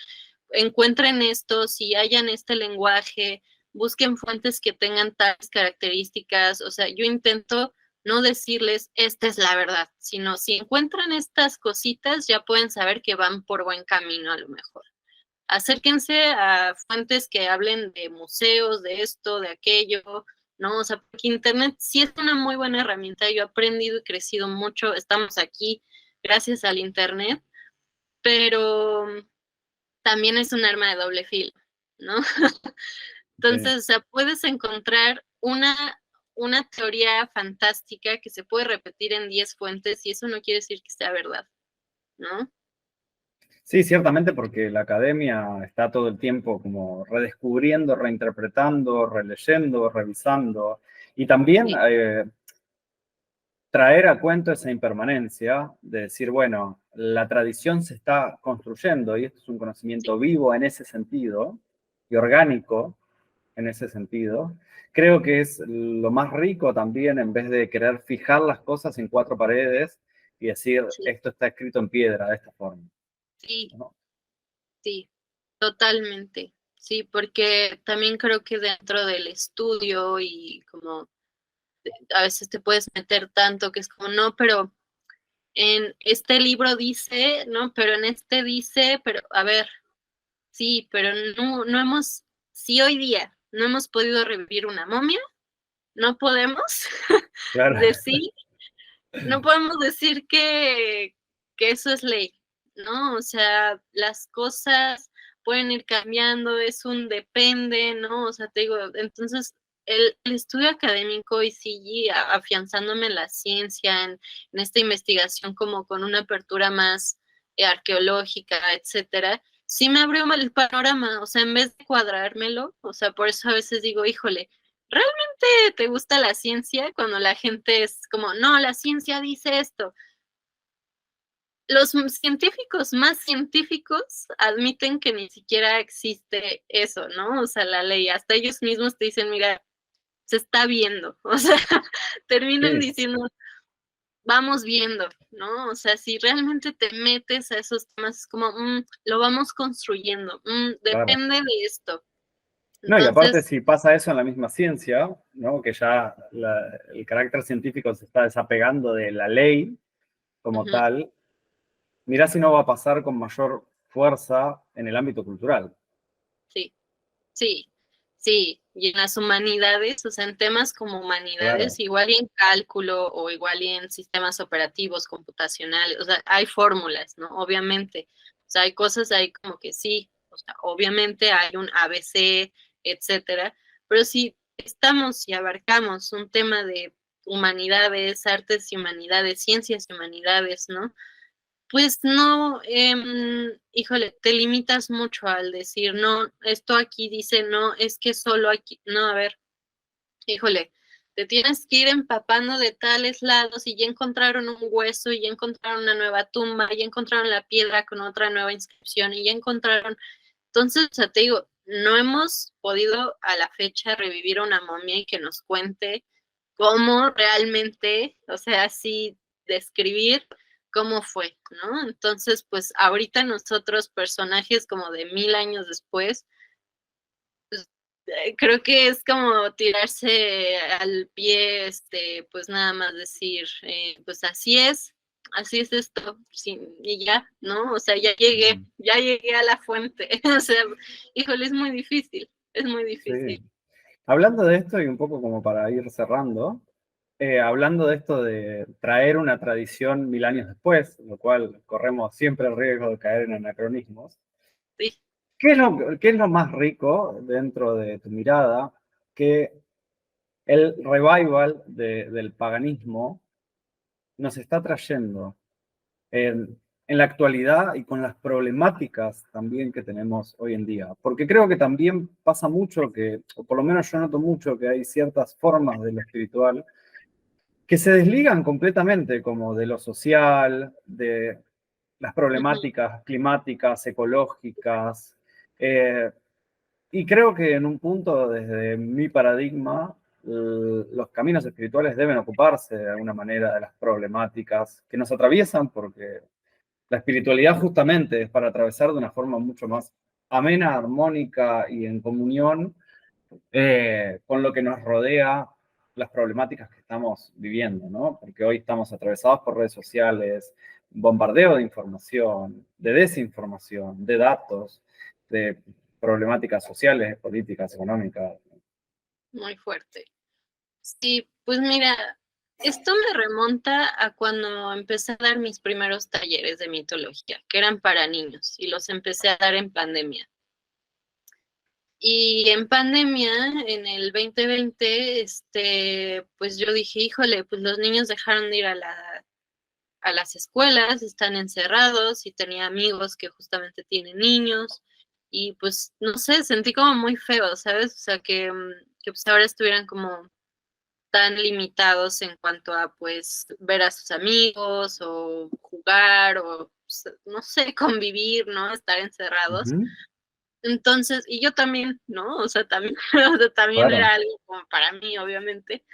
encuentren esto, si hayan este lenguaje, busquen fuentes que tengan tales características. O sea, yo intento no decirles, esta es la verdad, sino si encuentran estas cositas, ya pueden saber que van por buen camino a lo mejor. Acérquense a fuentes que hablen de museos, de esto, de aquello, ¿no? O sea, porque Internet sí es una muy buena herramienta. Yo he aprendido y crecido mucho. Estamos aquí gracias al Internet, pero también es un arma de doble filo, ¿no? Sí. Entonces, o sea, puedes encontrar una teoría fantástica que se puede repetir en 10 fuentes y eso no quiere decir que sea verdad, ¿no? Sí, ciertamente porque la academia está todo el tiempo como redescubriendo, reinterpretando, releyendo, revisando y también Sí, traer a cuento esa impermanencia de decir, bueno, la tradición se está construyendo y esto es un sí, conocimiento vivo en ese sentido y orgánico en ese sentido. Creo que es lo más rico también en vez de querer fijar las cosas en 4 paredes y decir, sí, esto está escrito en piedra de esta forma, sí, ¿no? sí, totalmente. Sí, porque también creo que dentro del estudio y como a veces te puedes meter tanto que es como, no, pero en este libro dice, no, pero en este dice, pero a ver, sí, pero no hemos, si hoy día no hemos podido revivir una momia, no podemos Claro, decir, no podemos decir que eso es ley, ¿no? O sea, las cosas pueden ir cambiando, es un depende, ¿no? O sea, te digo, entonces el estudio académico y sí, afianzándome en la ciencia, en esta investigación como con una apertura más arqueológica, etcétera, sí me abrió el panorama, o sea, en vez de cuadrármelo, o sea, por eso a veces digo, híjole, ¿realmente te gusta la ciencia? Cuando la gente es como, no, la ciencia dice esto. Los científicos más científicos admiten que ni siquiera existe eso, ¿no? O sea, la ley, hasta ellos mismos te dicen, mira, se está viendo, o sea, terminan Sí, diciendo, vamos viendo, ¿no? O sea, si realmente te metes a esos temas, es como, lo vamos construyendo, claro. depende de esto. No, y aparte Entonces, si pasa eso en la misma ciencia, ¿no? Que ya el carácter científico se está desapegando de la ley como ujú, tal, mirá si no va a pasar con mayor fuerza en el ámbito cultural. sí, sí, sí, y en las humanidades, o sea, en temas como Claro. humanidades, igual y en cálculo o igual y en sistemas operativos, computacionales, o sea, hay fórmulas, ¿no? Obviamente, o sea, hay cosas ahí como que sí, o sea, obviamente hay un ABC, etcétera, pero si estamos y abarcamos un tema de humanidades, artes y humanidades, ciencias y humanidades, ¿no? Pues no, híjole, te limitas mucho al decir, no, esto aquí dice, no, es que solo aquí, no, a ver, híjole, te tienes que ir empapando de tales lados y ya encontraron un hueso y ya encontraron una nueva tumba, y ya encontraron la piedra con otra nueva inscripción y ya encontraron, entonces, o sea, te digo, no hemos podido a la fecha revivir una momia y que nos cuente cómo realmente, o sea, sí, describir cómo fue, ¿no? Entonces, pues ahorita nosotros, personajes como de 1000 años después, pues, creo que es como tirarse al pie, pues nada más decir, pues así es esto, sí, y ya, ¿no? O sea, ya llegué a la fuente, o sea, híjole, es muy Sí. difícil. Hablando de esto y un poco como para ir cerrando, hablando de esto de traer una tradición 1000 años después, lo cual corremos siempre el riesgo de caer en anacronismos, Sí. qué es lo más rico dentro de tu mirada que el revival del paganismo nos está trayendo en la actualidad y con las problemáticas también que tenemos hoy en día? Porque creo que también pasa mucho que, o por lo menos yo noto mucho que hay ciertas formas de lo espiritual que se desligan completamente como de lo social, de las Ujú, problemáticas climáticas, ecológicas. eh, y creo que en un punto, desde mi paradigma, los caminos espirituales deben ocuparse de alguna manera de las problemáticas que nos atraviesan, porque la espiritualidad justamente es para atravesar de una forma mucho más amena, armónica y en comunión con lo que nos rodea, las problemáticas que estamos viviendo, ¿no? Porque hoy estamos atravesados por redes sociales, bombardeo de información, de desinformación, de datos, de problemáticas sociales, políticas, económicas. muy fuerte. Sí, pues mira, esto me remonta a cuando empecé a dar mis primeros talleres de mitología, que eran para niños, y los empecé a dar en pandemia. Y en pandemia, en el 2020, pues yo dije, híjole, pues los niños dejaron de ir a las escuelas, están encerrados y tenía amigos que justamente tienen niños y pues no sé, sentí como muy feo, ¿sabes? O sea, que pues ahora estuvieran como tan limitados en cuanto a pues ver a sus amigos o jugar o pues, no sé, convivir, ¿no? Estar encerrados. Ujú, Entonces, y yo también, ¿no? O sea, también, o sea, también claro. era algo como para mí, obviamente.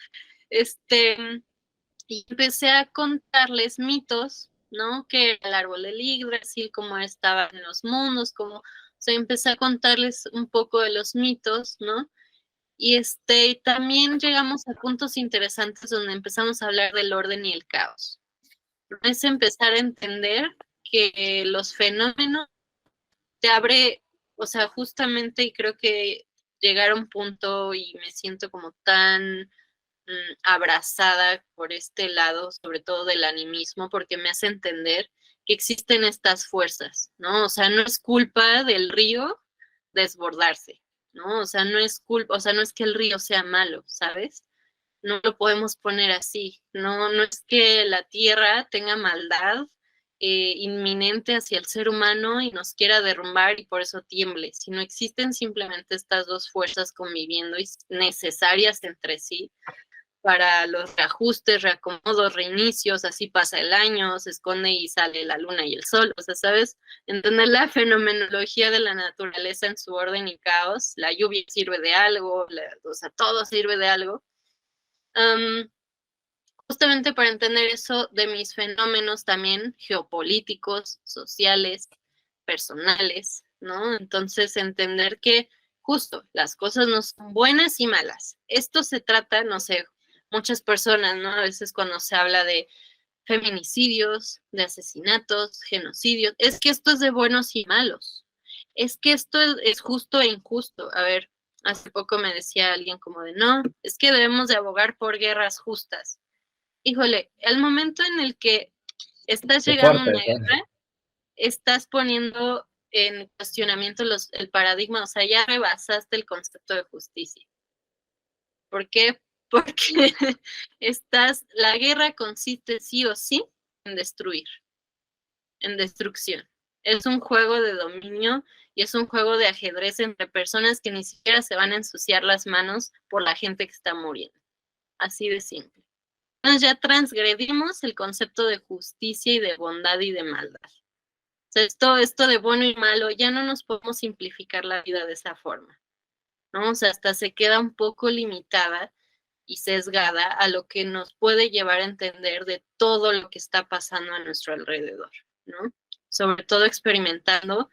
Y empecé a contarles mitos, ¿no? Que era el árbol del Yggdrasil, cómo estaba en los mundos, cómo, o sea, empecé a contarles un poco de los mitos, ¿no? Y también llegamos a puntos interesantes donde empezamos a hablar del orden y el caos. Es empezar a entender que los fenómenos te abre, o sea, justamente, y creo que llegar a un punto y me siento como tan abrazada por este lado, sobre todo del animismo, porque me hace entender que existen estas fuerzas, ¿no? O sea, no es culpa del río desbordarse, ¿no? O sea, no es culpa, o sea, no es que el río sea malo, ¿sabes? No lo podemos poner así, no, no es que la tierra tenga maldad inminente hacia el ser humano y nos quiera derrumbar y por eso tiemble, sino existen simplemente estas dos fuerzas conviviendo y necesarias entre sí para los reajustes, reacomodos, reinicios, así pasa el año, se esconde y sale la luna y el sol, o sea, ¿sabes? Entender la fenomenología de la naturaleza en su orden y caos, la lluvia sirve de algo, o sea, todo sirve de algo. Justamente para entender eso de mis fenómenos también geopolíticos, sociales, personales, ¿no? Entonces, entender que justo las cosas no son buenas y malas. Esto se trata, no sé, muchas personas, ¿no? A veces cuando se habla de feminicidios, de asesinatos, genocidios, es que esto es de buenos y malos. Es que esto es justo e injusto. A ver, hace poco me decía alguien como de, no, es que debemos de abogar por guerras justas. Híjole, el momento en el que estás llegando a una guerra, estás poniendo en cuestionamiento el paradigma, o sea, ya rebasaste el concepto de justicia. ¿Por qué? Porque la guerra consiste sí o sí en destruir, en destrucción. Es un juego de dominio y es un juego de ajedrez entre personas que ni siquiera se van a ensuciar las manos por la gente que está muriendo. Así de simple. Entonces ya transgredimos el concepto de justicia y de bondad y de maldad. O sea, esto de bueno y malo, ya no nos podemos simplificar la vida de esa forma, ¿no? O sea, hasta se queda un poco limitada y sesgada a lo que nos puede llevar a entender de todo lo que está pasando a nuestro alrededor, ¿no? Sobre todo experimentando,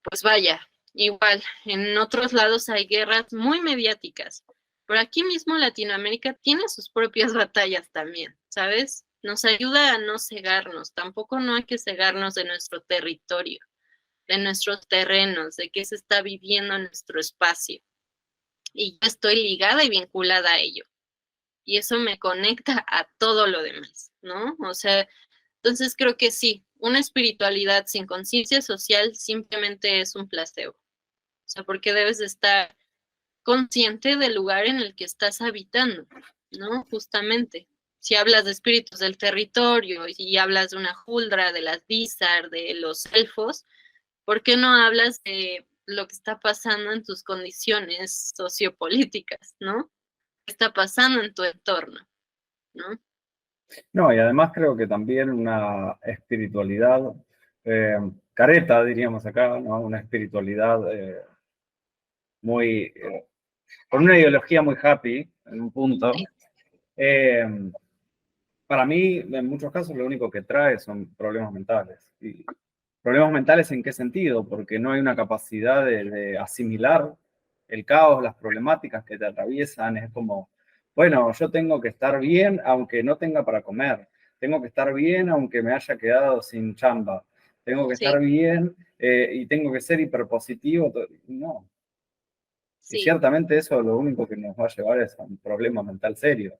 pues vaya, igual, en otros lados hay guerras muy mediáticas, pero aquí mismo Latinoamérica tiene sus propias batallas también, ¿sabes? Nos ayuda a no cegarnos, tampoco no hay que cegarnos de nuestro territorio, de nuestros terrenos, de qué se está viviendo en nuestro espacio. Y yo estoy ligada y vinculada a ello. Y eso me conecta a todo lo demás, ¿no? O sea, entonces creo que sí, una espiritualidad sin conciencia social simplemente es un placebo. O sea, porque debes de estar consciente del lugar en el que estás habitando, ¿no? Justamente. Si hablas de espíritus del territorio y hablas de una Huldra, de las Dizar, de los elfos, ¿por qué no hablas de lo que está pasando en tus condiciones sociopolíticas, ¿no? ¿Qué está pasando en tu entorno, ¿no? No, y además creo que también una espiritualidad careta, diríamos acá, ¿no? Una espiritualidad muy, con una ideología muy happy, en un punto. Para mí, en muchos casos, lo único que trae son problemas mentales. ¿Y problemas mentales en qué sentido? Porque no hay una capacidad de asimilar el caos, las problemáticas que te atraviesan. Es como, bueno, yo tengo que estar bien aunque no tenga para comer. Tengo que estar bien aunque me haya quedado sin chamba. Tengo que estar bien y tengo que ser hiperpositivo. No. Y Sí. ciertamente eso lo único que nos va a llevar es a un problema mental serio.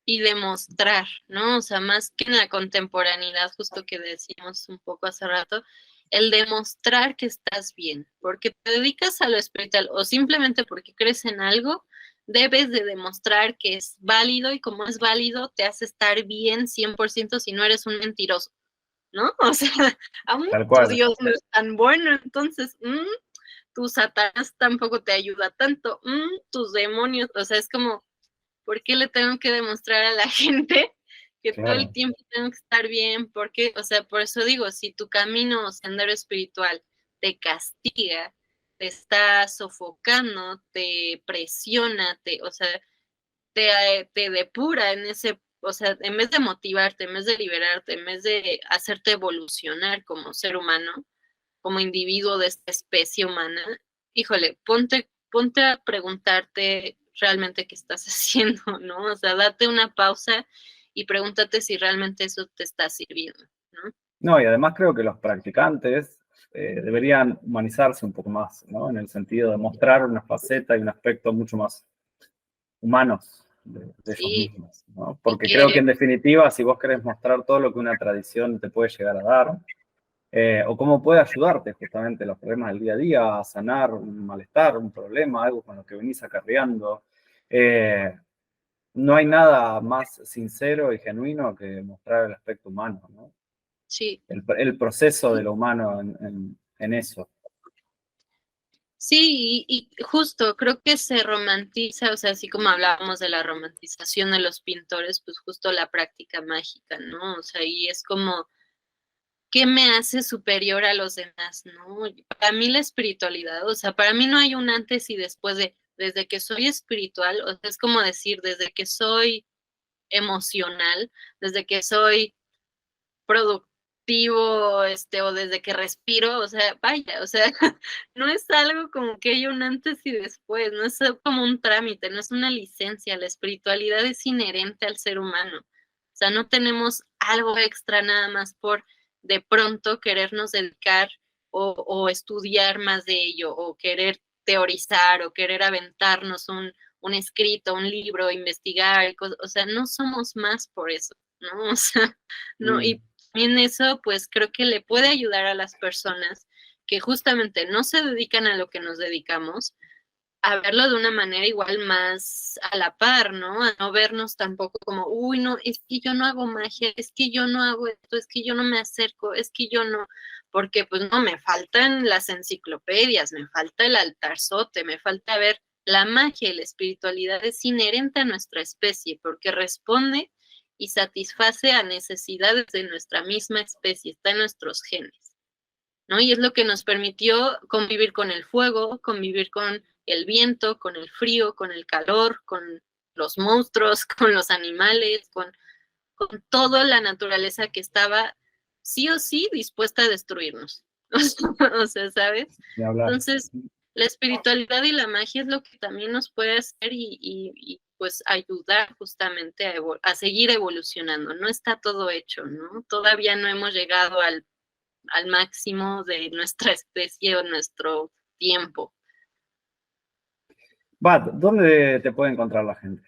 Y demostrar, ¿no? O sea, más que en la contemporaneidad, justo que decíamos un poco hace rato, el demostrar que estás bien, porque te dedicas a lo espiritual o simplemente porque crees en algo, debes de demostrar que es válido y como es válido, te hace estar bien 100% si no eres un mentiroso, ¿no? O sea, aún Tal tu cual. Dios no es tan bueno, entonces, tu Satanás tampoco te ayuda tanto, tus demonios, o sea, es como ¿por qué le tengo que demostrar a la gente que todo el Claro. tiempo tengo que estar bien? Porque, o sea, por eso digo, si tu camino o sendero espiritual te castiga, te está sofocando, te presiona, o sea, te depura en ese, o sea, en vez de motivarte, en vez de liberarte, en vez de hacerte evolucionar como ser humano, como individuo de esta especie humana, híjole, ponte a preguntarte realmente qué estás haciendo, ¿no? O sea, date una pausa y pregúntate si realmente eso te está sirviendo, ¿no? No, y además creo que los practicantes deberían humanizarse un poco más, ¿no? En el sentido de mostrar una faceta y un aspecto mucho más humanos de ellos Sí, mismos, ¿no? y Porque creo que que en definitiva, si vos querés mostrar todo lo que una tradición te puede llegar a dar, o cómo puede ayudarte justamente los problemas del día a día, a sanar un malestar, un problema, algo con lo que venís acarreando, no hay nada más sincero y genuino que mostrar el aspecto humano, ¿no? Sí. el proceso de lo humano en eso. Sí, y justo creo que se romantiza, o sea, así como hablábamos de la romantización de los pintores, pues justo la práctica mágica, ¿no? O sea, y es como, ¿qué me hace superior a los demás, no? Para mí la espiritualidad, o sea, para mí no hay un antes y después de, desde que soy espiritual, o sea, es como decir, desde que soy emocional, desde que soy productivo, o desde que respiro, o sea, vaya, o sea, no es algo como que hay un antes y después, no es como un trámite, no es una licencia, la espiritualidad es inherente al ser humano, o sea, no tenemos algo extra nada más por de pronto querernos dedicar o estudiar más de ello, o querer teorizar, o querer aventarnos un escrito, un libro, investigar, o sea, no somos más por eso, ¿no? O sea, no, y en eso, pues creo que le puede ayudar a las personas que justamente no se dedican a lo que nos dedicamos, a verlo de una manera igual más a la par, ¿no? A no vernos tampoco como, uy, no, es que yo no hago magia, es que yo no hago esto, es que yo no me acerco, es que yo no, porque pues no, me faltan las enciclopedias, me falta el altarzote, me falta ver la magia y la espiritualidad es inherente a nuestra especie porque responde y satisface a necesidades de nuestra misma especie, está en nuestros genes, ¿no? Y es lo que nos permitió convivir con el fuego, convivir con el viento, con el frío, con el calor, con los monstruos, con los animales, con toda la naturaleza que estaba sí o sí dispuesta a destruirnos. O sea, ¿sabes? Entonces, la espiritualidad y la magia es lo que también nos puede hacer y pues ayudar justamente a seguir evolucionando. No está todo hecho, ¿no? Todavía no hemos llegado al máximo de nuestra especie o nuestro tiempo. Bat, ¿dónde te puede encontrar la gente?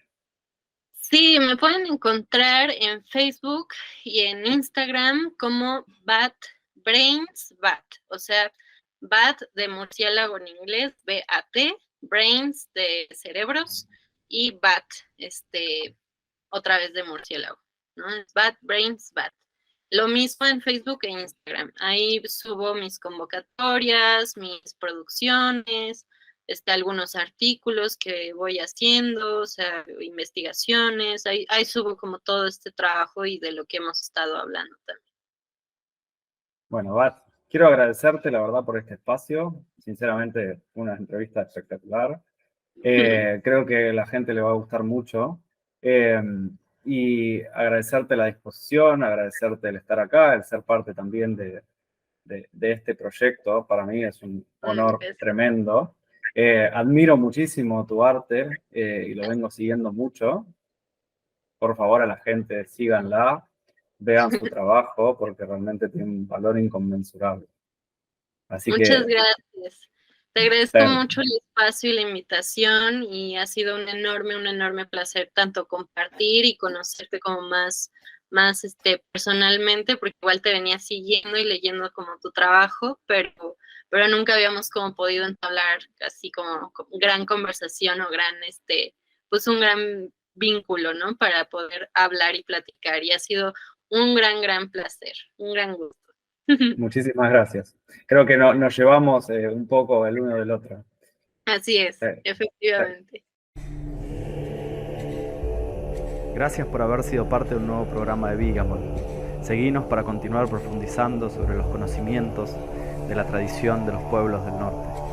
Sí, me pueden encontrar en Facebook y en Instagram como Bat Brains Bat, o sea, Bat de murciélago en inglés, B-A-T, Brains de cerebros y Bat, otra vez de murciélago, ¿no? Es Bat Brains Bat. Lo mismo en Facebook e Instagram. Ahí subo mis convocatorias, mis producciones, algunos artículos que voy haciendo, o sea, investigaciones. Ahí subo como todo este trabajo y de lo que hemos estado hablando también. Bueno, Bat, quiero agradecerte, la verdad, por este espacio. Sinceramente, una entrevista espectacular. Creo que a la gente le va a gustar mucho. Y agradecerte la disposición, agradecerte el estar acá, el ser parte también de este proyecto. Para mí es un honor tremendo. Admiro muchísimo tu arte y lo vengo siguiendo mucho. Por favor, a la gente, síganla, vean su trabajo, porque realmente tiene un valor inconmensurable. Así Muchas que, gracias. Te agradezco mucho el espacio y la invitación y ha sido un enorme placer tanto compartir y conocerte como más personalmente, porque igual te venía siguiendo y leyendo como tu trabajo, pero nunca habíamos como podido entablar así como gran conversación o gran, pues un gran vínculo, ¿no? Para poder hablar y platicar y ha sido un gran placer, un gran gusto. muchísimas gracias. Creo que nos llevamos un poco el uno del otro. Así es, efectivamente. Gracias por haber sido parte de un nuevo programa de Vigamol. Seguinos para continuar profundizando sobre los conocimientos de la tradición de los pueblos del norte.